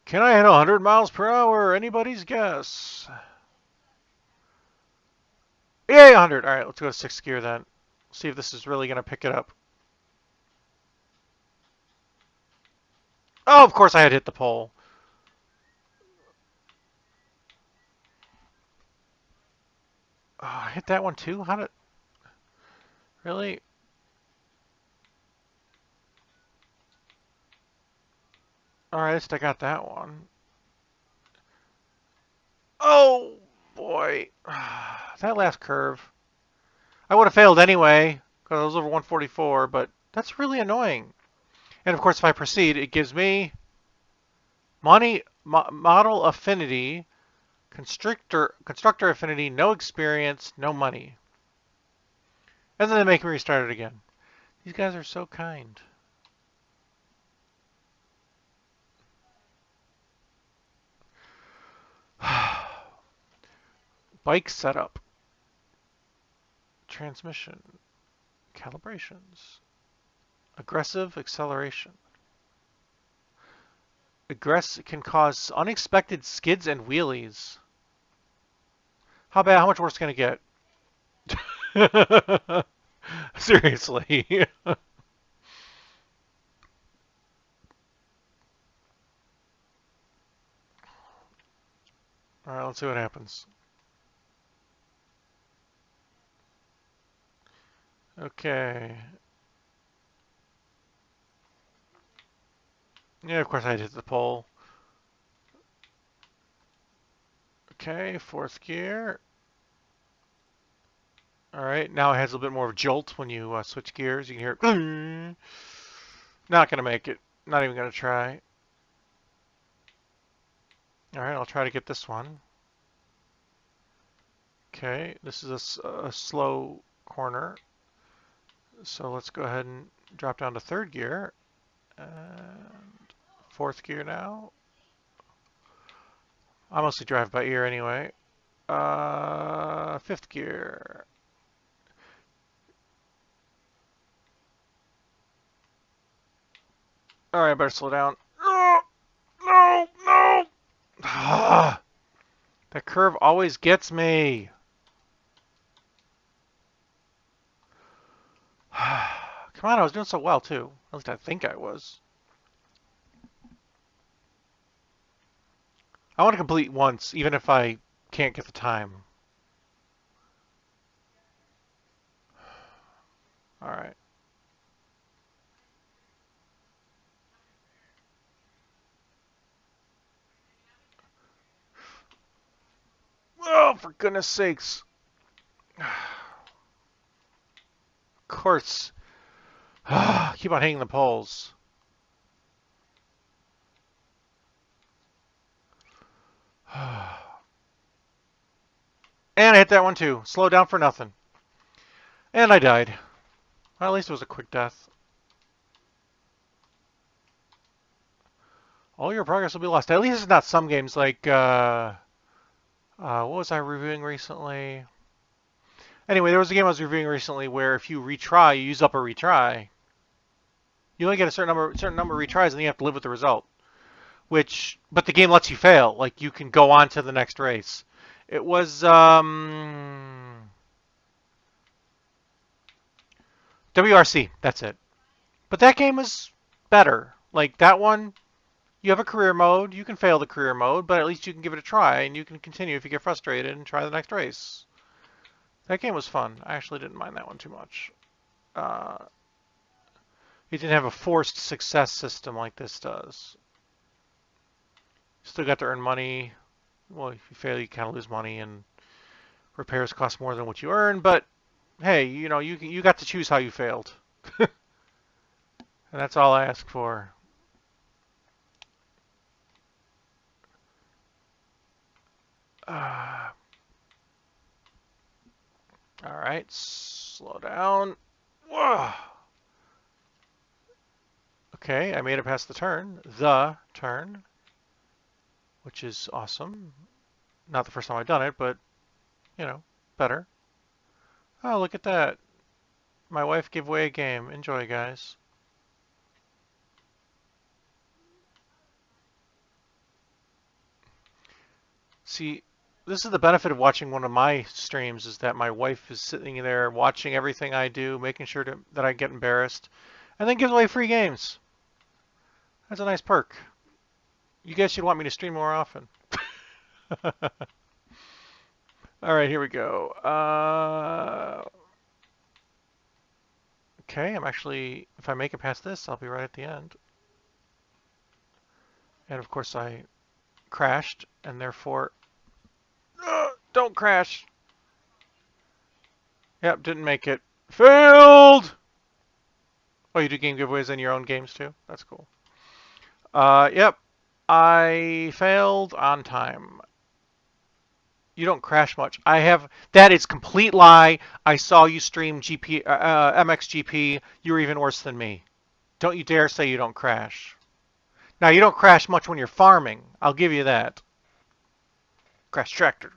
Can I hit 100 miles per hour? Anybody's guess. Yay, 100. All right, let's go to sixth gear then. See if this is really going to pick it up. Oh, of course I had hit the pole. Oh, I hit that one too? How did... Really? Alright, at least I got that one. Oh, boy. That last curve. I would have failed anyway, because I was over 144, but that's really annoying. And of course, if I proceed, it gives me money, model affinity, constructor affinity, no experience, no money. And then they make me restart it again. These guys are so kind. Bike setup, transmission, calibrations, aggressive acceleration. Aggress can cause unexpected skids and wheelies. How bad? How much worse can it get? Seriously. All right, let's see what happens. Okay. Yeah, of course I hit the pole. Okay, fourth gear. All right, now it has a little bit more of a jolt when you switch gears. You can hear it. Not gonna make it. Not even gonna try. All right, I'll try to get this one. Okay, this is a slow corner. So let's go ahead and drop down to third gear. And fourth gear now. I mostly drive by ear anyway. Fifth gear. All right, I better slow down. Oh, no, no. Ah, that curve always gets me. Come on, I was doing so well too. At least I think I was. I want to complete once, even if I can't get the time. All right. Oh, for goodness sakes. Of course. Keep on hitting the poles. And I hit that one too. Slow down for nothing. And I died. Well, at least it was a quick death. All your progress will be lost. At least it's not some games like, what was I reviewing recently? Anyway, there was a game I was reviewing recently where if you retry, you use up a retry. You only get a certain number of retries, and you have to live with the result. But the game lets you fail. Like you can go on to the next race. It was WRC. That's it. But that game was better. Like that one, you have a career mode. You can fail the career mode, but at least you can give it a try, and you can continue if you get frustrated and try the next race. That game was fun. I actually didn't mind that one too much. Uh, it didn't have a forced success system like this does. Still got to earn money. Well, if you fail, you kind of lose money, and repairs cost more than what you earn. But hey, you got to choose how you failed, and that's all I ask for. Uh, all right, slow down. Whoa. Okay, I made it past the turn, which is awesome. Not the first time I've done it, but better. Oh, look at that. My wife gave away a game. Enjoy, guys. See, this is the benefit of watching one of my streams is that my wife is sitting there watching everything I do, making sure that I get embarrassed, and then gives away free games. That's a nice perk. You guys should want me to stream more often. All right, here we go. Okay, if I make it past this, I'll be right at the end. And of course I crashed, and therefore, don't crash. Yep, didn't make it. Failed! Oh, you do game giveaways in your own games too? That's cool. Yep. I failed on time. You don't crash much. I have. That is complete lie. I saw you stream MXGP. You're even worse than me. Don't you dare say you don't crash. Now, you don't crash much when you're farming. I'll give you that. Crash tractor.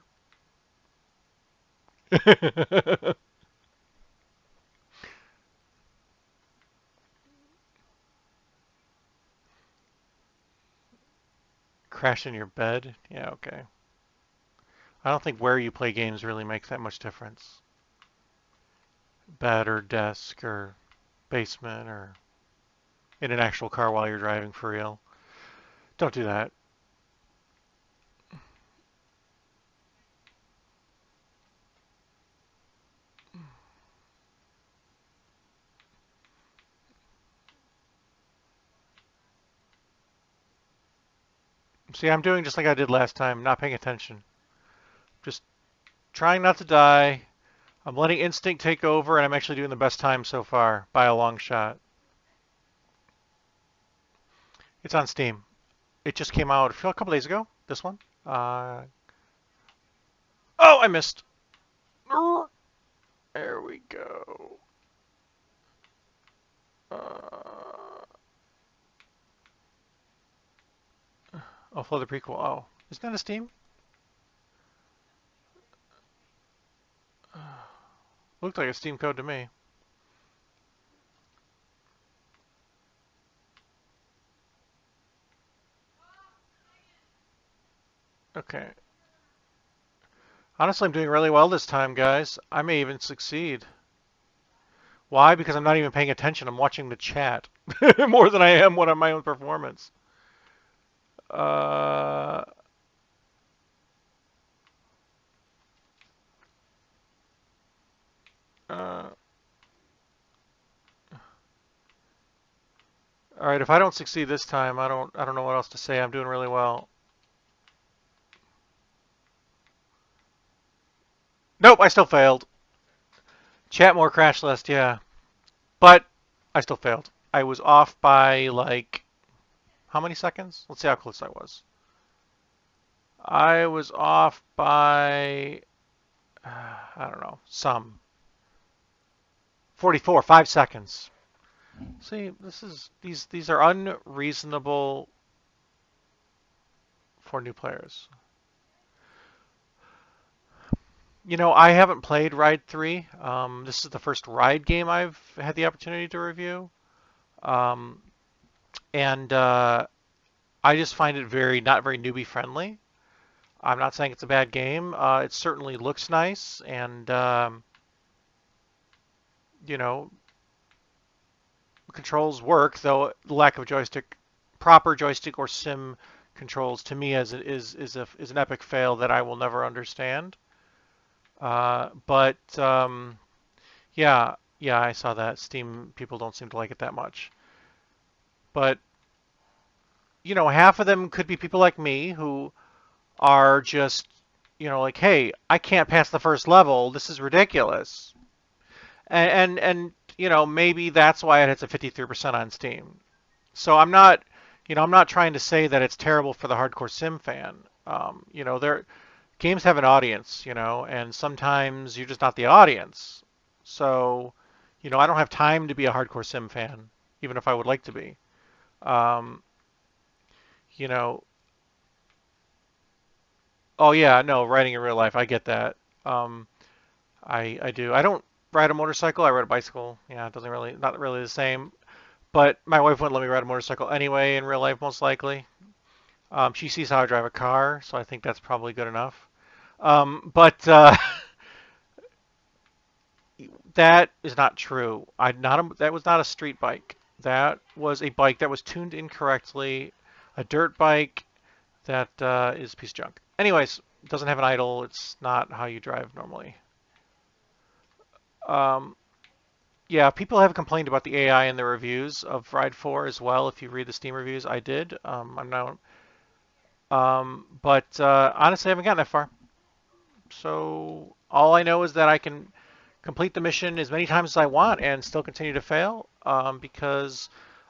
Crash in your bed? Yeah, okay. I don't think where you play games really makes that much difference. Bed or desk or basement or in an actual car while you're driving for real. Don't do that. See, I'm doing just like I did last time, not paying attention. Just trying not to die. I'm letting instinct take over, and I'm actually doing the best time so far by a long shot. It's on Steam. It just came out a couple days ago. This one. Uh, oh, I missed. There we go. Uh, oh, for the prequel. Oh, isn't that a Steam? Looked like a Steam code to me. Okay. Honestly, I'm doing really well this time, guys. I may even succeed. Why? Because I'm not even paying attention. I'm watching the chat more than I am on my own performance. Uh, uh, all right. If I don't succeed this time, I don't know what else to say. I'm doing really well. Nope, I still failed. Chat more crash list, yeah, but I still failed. I was off by like how many seconds? Let's see how close I was. I was off by I don't know, some 44, 5 seconds. See, these are unreasonable for new players. You know, I haven't played Ride 3. This is the first Ride game I've had the opportunity to review. Um, and I just find it not very newbie friendly. I'm not saying it's a bad game. It certainly looks nice, and you know, controls work. Though the lack of proper joystick or sim controls, to me, as it is an epic fail that I will never understand. But yeah, yeah, I saw that. Steam people don't seem to like it that much. But half of them could be people like me who are just, like, hey, I can't pass the first level. This is ridiculous. And maybe that's why it has a 53% on Steam. So I'm not trying to say that it's terrible for the hardcore sim fan. Their games have an audience, and sometimes you're just not the audience. So, I don't have time to be a hardcore sim fan, even if I would like to be. Um, you know, oh yeah, no, riding in real life, I get that. Um, I do. I don't ride a motorcycle. I ride a bicycle. Yeah, it doesn't really, not really the same. But my wife wouldn't let me ride a motorcycle anyway in real life, most likely. She sees how I drive a car, so I think that's probably good enough. But that is not true. That was not a street bike. That was a bike that was tuned incorrectly, a dirt bike that is a piece of junk. Anyways, it doesn't have an idle. It's not how you drive normally. Um, yeah, people have complained about the AI in the reviews of Ride 4 as well. If you read the Steam reviews, I did. I'm now. But honestly, I haven't gotten that far. So all I know is that I can complete the mission as many times as I want and still continue to fail because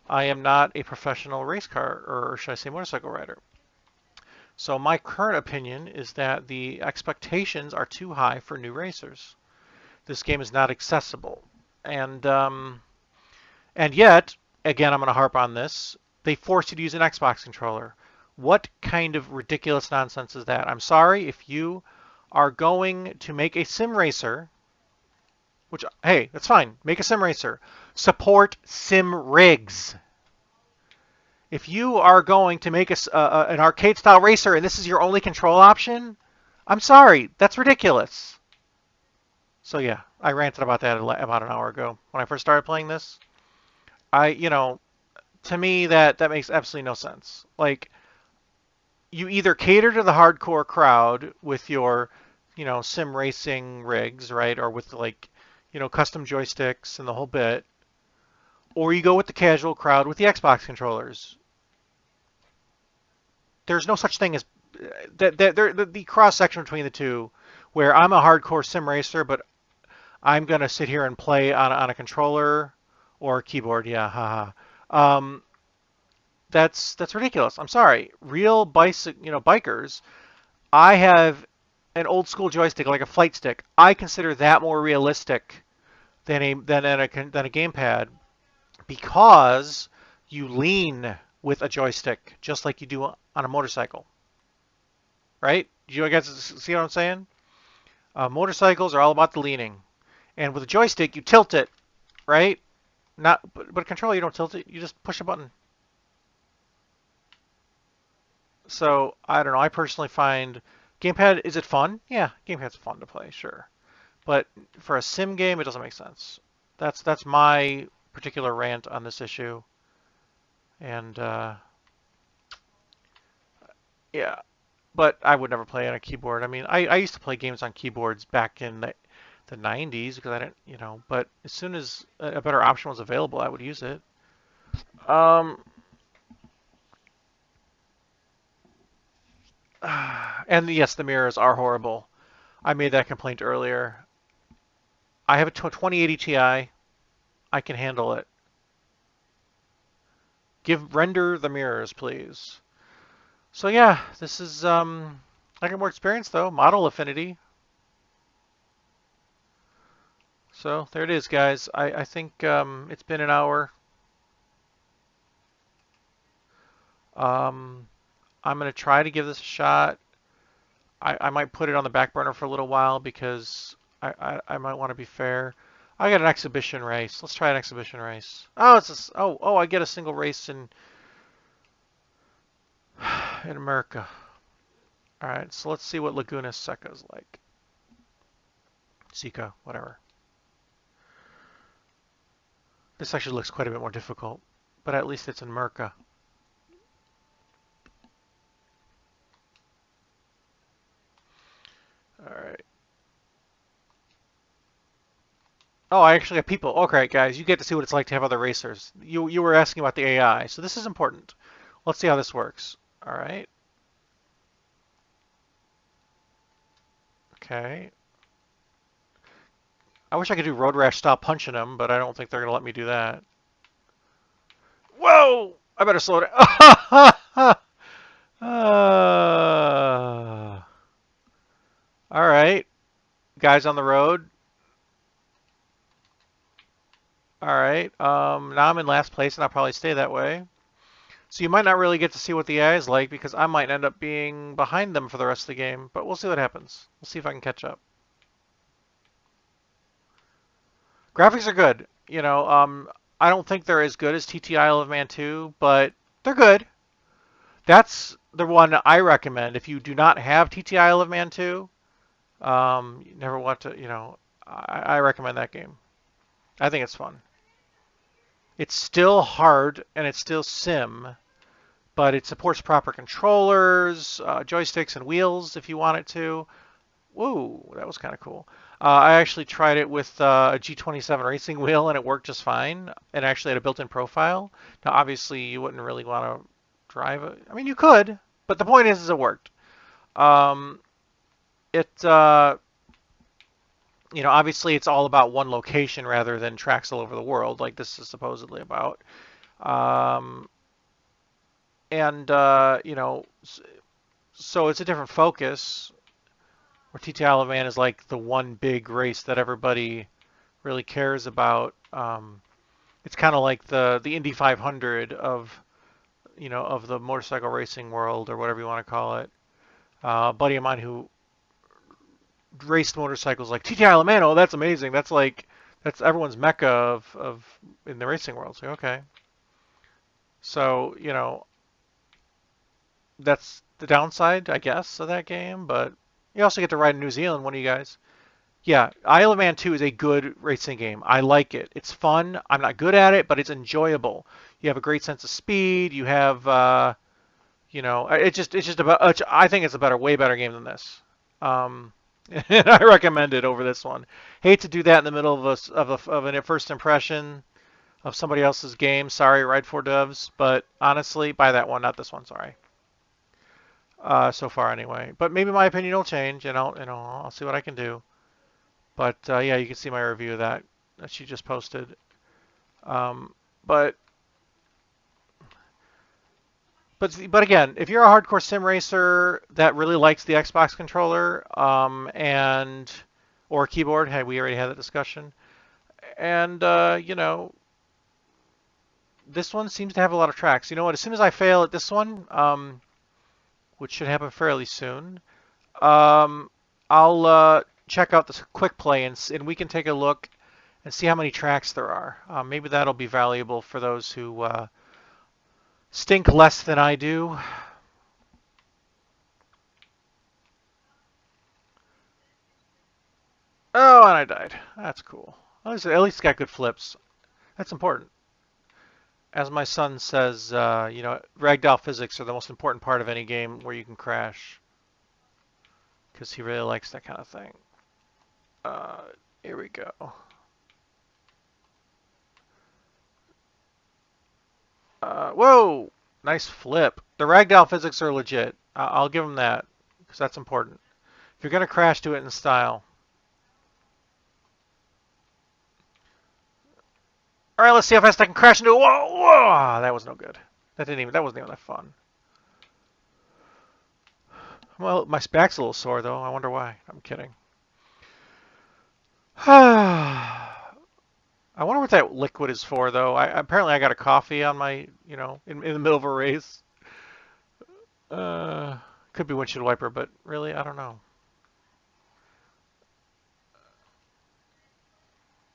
I am not a professional race car, or should I say motorcycle rider. So my current opinion is that the expectations are too high for new racers. This game is not accessible, and and yet, again, I'm going to harp on this. They force you to use an Xbox controller. What kind of ridiculous nonsense is that? I'm sorry if you are going to make a sim racer, which, hey, that's fine. Make a sim racer. Support sim rigs. If you are going to make an arcade style racer and this is your only control option, I'm sorry. That's ridiculous. So yeah, I ranted about that about an hour ago when I first started playing this. To me that makes absolutely no sense. Like you either cater to the hardcore crowd with your, sim racing rigs, right, or with like, custom joysticks and the whole bit, or you go with the casual crowd with the Xbox controllers. There's no such thing as the cross section between the two, where I'm a hardcore sim racer, but I'm gonna sit here and play on a controller or a keyboard. Yeah, haha. Um, that's ridiculous. I'm sorry. Real bikers. I have an old school joystick, like a flight stick. I consider that more realistic than a gamepad because you lean with a joystick just like you do on a motorcycle, right? Do you guys see what I'm saying? Motorcycles are all about the leaning, and with a joystick you tilt it, right? Not, but a controller you don't tilt it. You just push a button. So I don't know. I personally find gamepad, is it fun? Yeah, gamepad's fun to play, sure. But for a sim game, it doesn't make sense. That's my particular rant on this issue. And yeah, but I would never play on a keyboard. I mean, I used to play games on keyboards back in the 90s because I didn't, but as soon as a better option was available, I would use it. Um, and yes, the mirrors are horrible. I made that complaint earlier. I have a 2080 Ti. I can handle it. Render the mirrors, please. So yeah, this is I get more experience though. Model affinity. So there it is, guys. I think it's been an hour. Um, I'm gonna try to give this a shot. I might put it on the back burner for a little while because I might want to be fair. I got an exhibition race. Let's try an exhibition race. Oh, I get a single race in America. All right, so let's see what Laguna Seca is like. Seca, whatever. This actually looks quite a bit more difficult, but at least it's in Merca. All right. Oh, I actually got people. Okay, guys, you get to see what it's like to have other racers. You were asking about the AI, so this is important. Let's see how this works. All right. Okay. I wish I could do road rash style punching them, but I don't think they're gonna let me do that. Whoa! I better slow down. All right, guys on the road. All right. Now I'm in last place, and I'll probably stay that way. So you might not really get to see what the AI is like because I might end up being behind them for the rest of the game, but we'll see what happens. We'll see if I can catch up. Graphics are good. I don't think they're as good as TT Isle of Man 2, but they're good. That's the one I recommend. If you do not have TT Isle of Man 2, you never want to, I recommend that game. I think it's fun. It's still hard and it's still sim, but it supports proper controllers, joysticks, and wheels if you want it to. Whoa, that was kind of cool. I actually tried it with a G27 racing wheel and it worked just fine. It actually had a built-in profile. Now, obviously, you wouldn't really want to drive it. I mean, you could, But the point is it worked. Um, it obviously it's all about one location rather than tracks all over the world, like this is supposedly about. Um, and so it's a different focus. Where TT Isle of Man is like the one big race that everybody really cares about. It's kind of like the Indy 500 of the motorcycle racing world or whatever you want to call it. A buddy of mine who raced motorcycles like TT Isle of Man. Oh, that's amazing. That's everyone's mecca of in the racing world. So okay, so that's the downside, I guess, of that game. But you also get to ride in New Zealand. One of you guys. Yeah, Isle of Man 2 is a good racing game. I like it. It's fun. I'm not good at it, but it's enjoyable. You have a great sense of speed. You have, it's just about. I think it's a way better game than this. Um, and I recommend it over this one. Hate to do that in the middle of a first impression of somebody else's game. Sorry, Ride 4 Devs, but honestly, buy that one, not this one. Sorry. So far anyway. But maybe my opinion will change, and I'll see what I can do. But yeah, you can see my review of that she just posted. Um, but but again, if you're a hardcore sim racer that really likes the Xbox controller and or keyboard, hey, we already had that discussion. And this one seems to have a lot of tracks. You know what? As soon as I fail at this one, which should happen fairly soon, um, I'll check out this quick play and we can take a look and see how many tracks there are. Maybe that'll be valuable for those who stink less than I do. Oh, and I died. That's cool. At least got good flips. That's important. As my son says, ragdoll physics are the most important part of any game where you can crash, because he really likes that kind of thing. Uh, Here we go. Whoa! Nice flip. The ragdoll physics are legit. I'll give him that, because that's important. If you're going to crash, do it in style. All right, let's see how fast I can crash into it. Whoa, whoa! That was no good. That wasn't even that fun. Well, my back's a little sore though. I wonder why. I'm kidding. I wonder what that liquid is for though. Apparently I got a coffee on my, in the middle of a race. Uh, could be windshield wiper, but really, I don't know.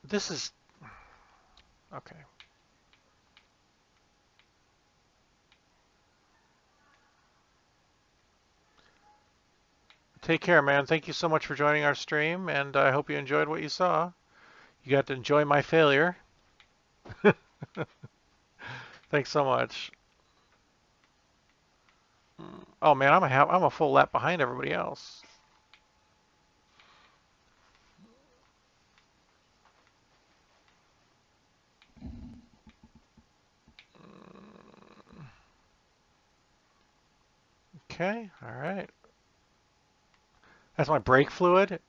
This is okay. Take care, man. Thank you so much for joining our stream, and I hope you enjoyed what you saw. You got to enjoy my failure. Thanks so much. Oh man, I'm a full lap behind everybody else. Okay, all right. That's my brake fluid.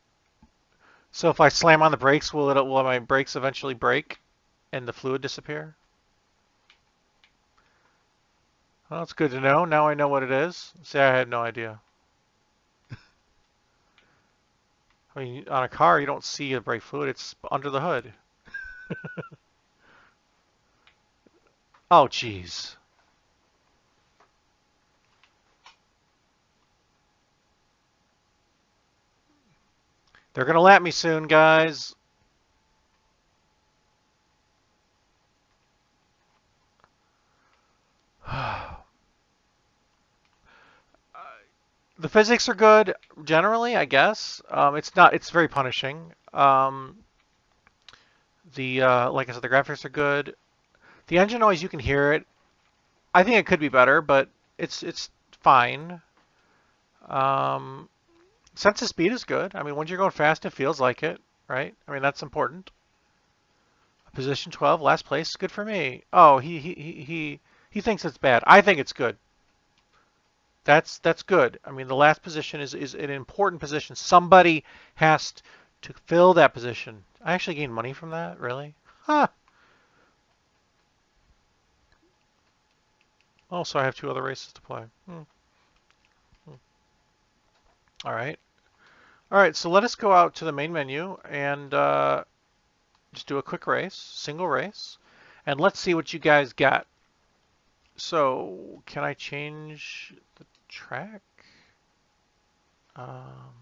So if I slam on the brakes, will my brakes eventually break and the fluid disappear? Well, that's good to know. Now I know what it is. See, I had no idea. I mean, on a car, you don't see the brake fluid. It's under the hood. Oh, jeez. They're gonna lap me soon, guys. The physics are good generally, I guess. It's not. It's very punishing. The like I said, the graphics are good. The engine noise, you can hear it. I think it could be better, but it's fine. Um, Sense of speed is good. I mean, when you're going fast, it feels like it, right? I mean, that's important. Position 12, last place, good for me. Oh, he thinks it's bad. I think it's good. That's good. I mean, the last position is an important position. Somebody has to fill that position. I actually gain money from that, really? Huh. Also, I have two other races to play. Hmm. All right. All right, so let us go out to the main menu and just do a quick race, single race, and let's see what you guys got. So, can I change the track? Um,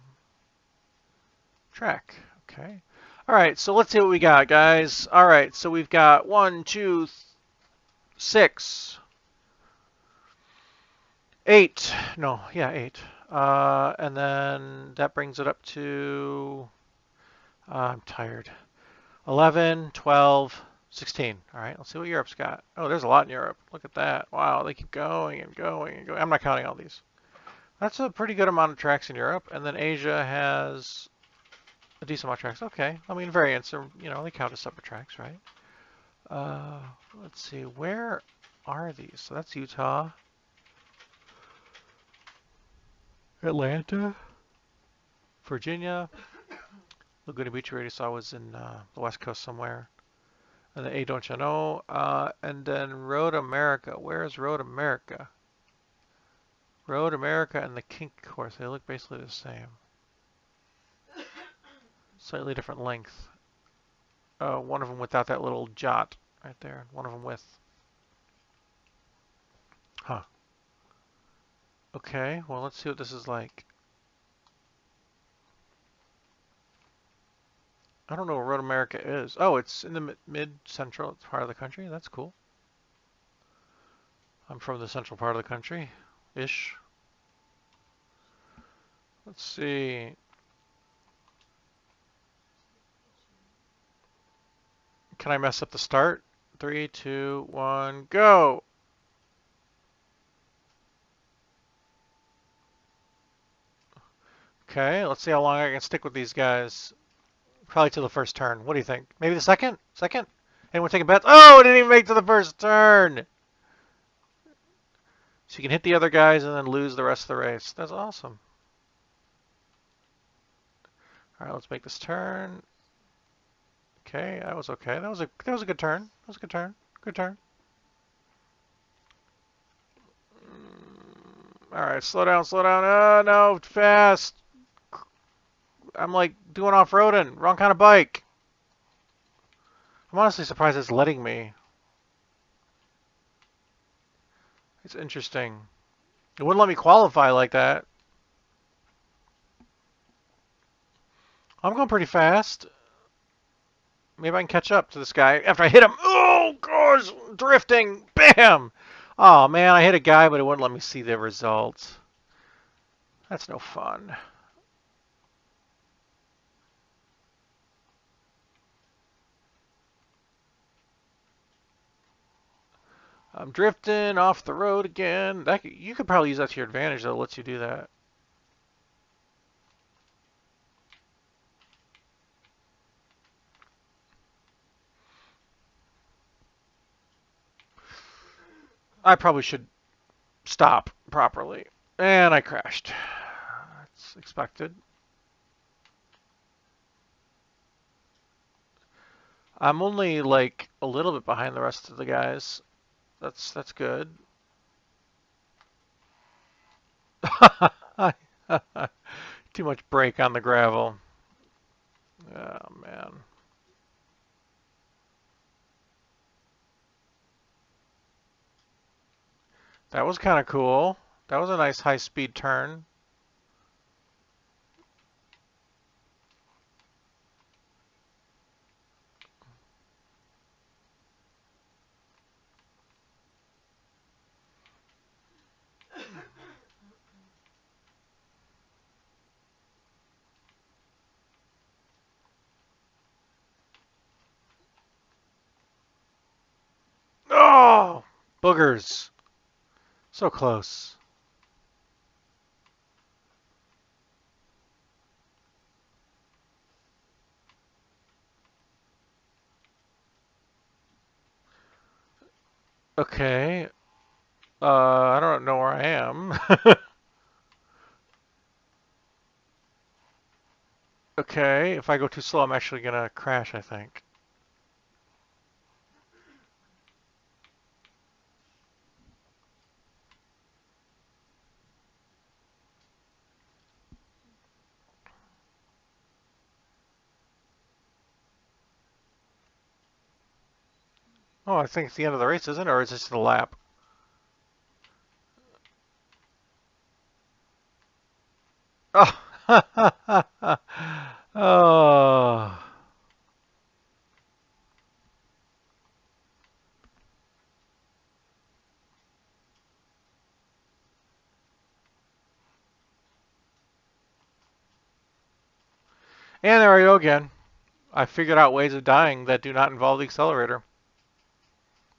track. Okay. All right, so let's see what we got, guys. All right, so we've got 6, 8. No, yeah, 8. And then that brings it up to, I'm tired. 11, 12, 16. All right, let's see what Europe's got. Oh, there's a lot in Europe. Look at that. Wow, they keep going and going and going. I'm not counting all these. That's a pretty good amount of tracks in Europe. And then Asia has a decent amount of tracks. Okay. I mean, variants are, they count as separate tracks, right? Uh, let's see. Where are these? So that's Utah, Atlanta, Virginia. Laguna Beach, we already saw was in the West Coast somewhere. And then A, don't you know? And then Road America. Where is Road America? Road America and the Kink course. They look basically the same. Slightly different length. One of them without that little jot right there. One of them with. Huh. Okay, well, let's see what this is like. I don't know where Road America is. Oh, it's in the mid-central part of the country. That's cool. I'm from the central part of the country-ish. Let's see. Can I mess up the start? 3, 2, 1, go! Okay, let's see how long I can stick with these guys. Probably to the first turn. What do you think? Maybe the second? Second? Anyone take a bet? Oh, it didn't even make to the first turn! So you can hit the other guys and then lose the rest of the race. That's awesome. All right, let's make this turn. Okay, that was okay. That was a good turn. That was a good turn. Good turn. All right, slow down, slow down. Oh no, fast. I'm like doing off-roading. Wrong kind of bike. I'm honestly surprised it's letting me. It's interesting. It wouldn't let me qualify like that. I'm going pretty fast. Maybe I can catch up to this guy after I hit him. Oh gosh, drifting. Bam. Oh man, I hit a guy, but it wouldn't let me see the result. That's no fun. I'm drifting off the road again. You could probably use that to your advantage, though. It lets you do that. I probably should stop properly. And I crashed. That's expected. I'm only like a little bit behind the rest of the guys. That's good. Too much brake on the gravel. Oh man. That was kind of cool. That was a nice high speed turn. Oh! Boogers. So close. Okay. I don't know where I am. Okay, if I go too slow, I'm actually gonna crash, I think. Oh, I think it's the end of the race, isn't it? Or is this the lap? Oh. Oh. And there I go again. I figured out ways of dying that do not involve the accelerator.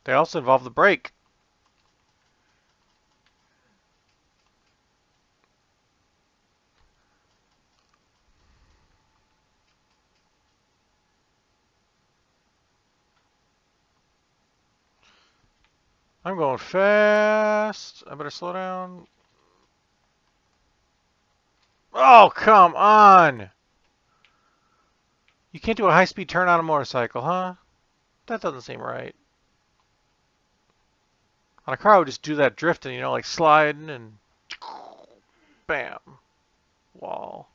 They also involve the brake. I'm going fast. I better slow down. Oh, come on. You can't do a high-speed turn on a motorcycle, huh? That doesn't seem right. On a car, I would just do that drifting, you know, like sliding and bam, wall.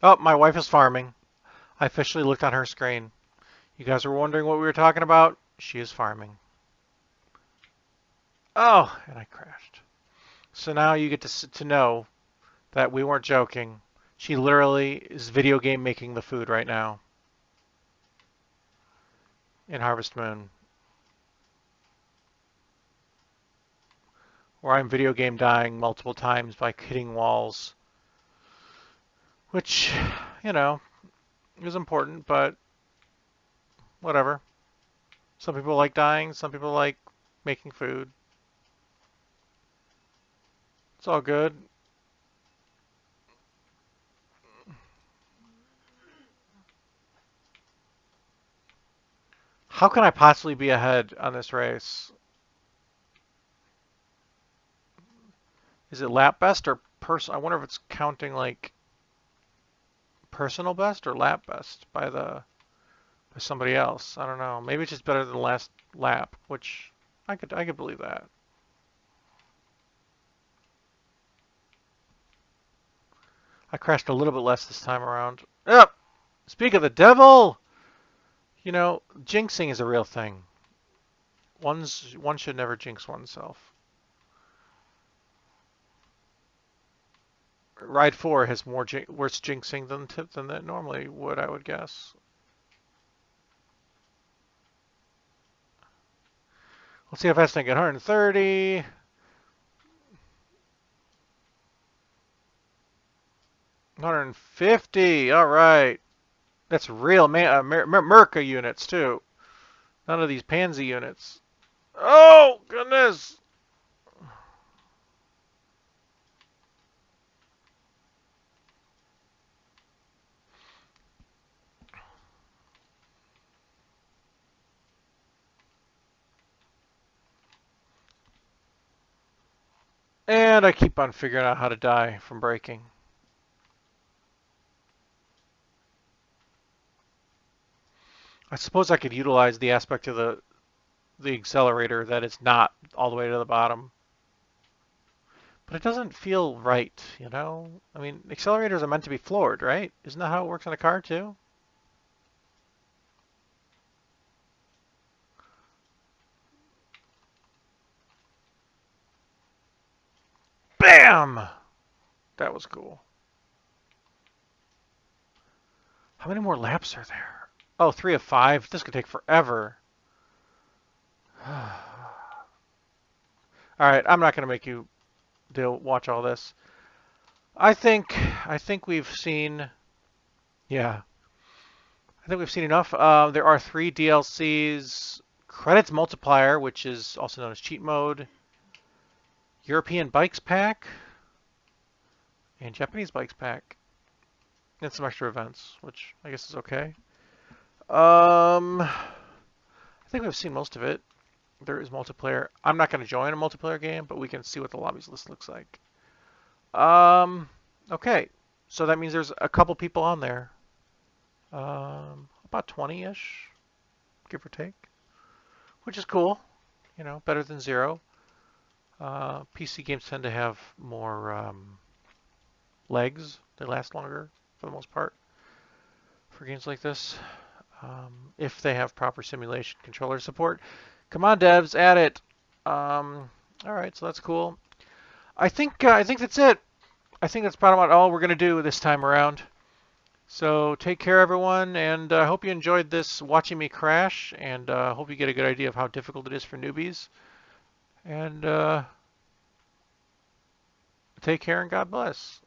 Oh, my wife is farming. I officially looked on her screen. You guys were wondering what we were talking about? She is farming. Oh, and I crashed. So now you get to know that we weren't joking. She literally is video game making the food right now in Harvest Moon. Or I'm video game dying multiple times by hitting walls. Which, you know, is important, but whatever. Some people like dying, some people like making food. It's all good. How can I possibly be ahead on this race? Is it lap best or person? I wonder if it's counting like personal best or lap best by somebody else. I don't know. Maybe it's just better than the last lap, which I could believe that. I crashed a little bit less this time around. Yep. Speak of the devil, jinxing is a real thing. One should never jinx oneself. Ride 4 has worse jinxing than it normally would, I would guess. Let's see how fast I can get. 130. 150. All right. That's real Merca units, too. None of these pansy units. Oh, goodness. And I keep on figuring out how to die from braking. I suppose I could utilize the aspect of the accelerator that it's not all the way to the bottom. But it doesn't feel right, you know? I mean, accelerators are meant to be floored, right? Isn't that how it works in a car, too? Bam! That was cool. How many more laps are there? Oh, 3 of 5. This could take forever. All right, I'm not going to make you watch all this. I think I think we've seen yeah, I think we've seen enough. There are 3 DLCs: Credits Multiplier, which is also known as Cheat Mode, European Bikes Pack, and Japanese Bikes Pack. and some extra events, which I guess is okay. I think we've seen most of it. There is multiplayer. I'm not going to join a multiplayer game, but we can see what the lobbies list looks like. Um, okay, so that means there's a couple people on there. About 20-ish, give or take, which is cool. You know, better than zero. PC games tend to have more legs. They last longer for the most part for games like this. If they have proper simulation controller support. Come on, devs, add it. All right, so that's cool. I think that's it. I think that's about all we're gonna do this time around. So take care, everyone, and I hope you enjoyed this watching me crash, and hope you get a good idea of how difficult it is for newbies. And take care and God bless.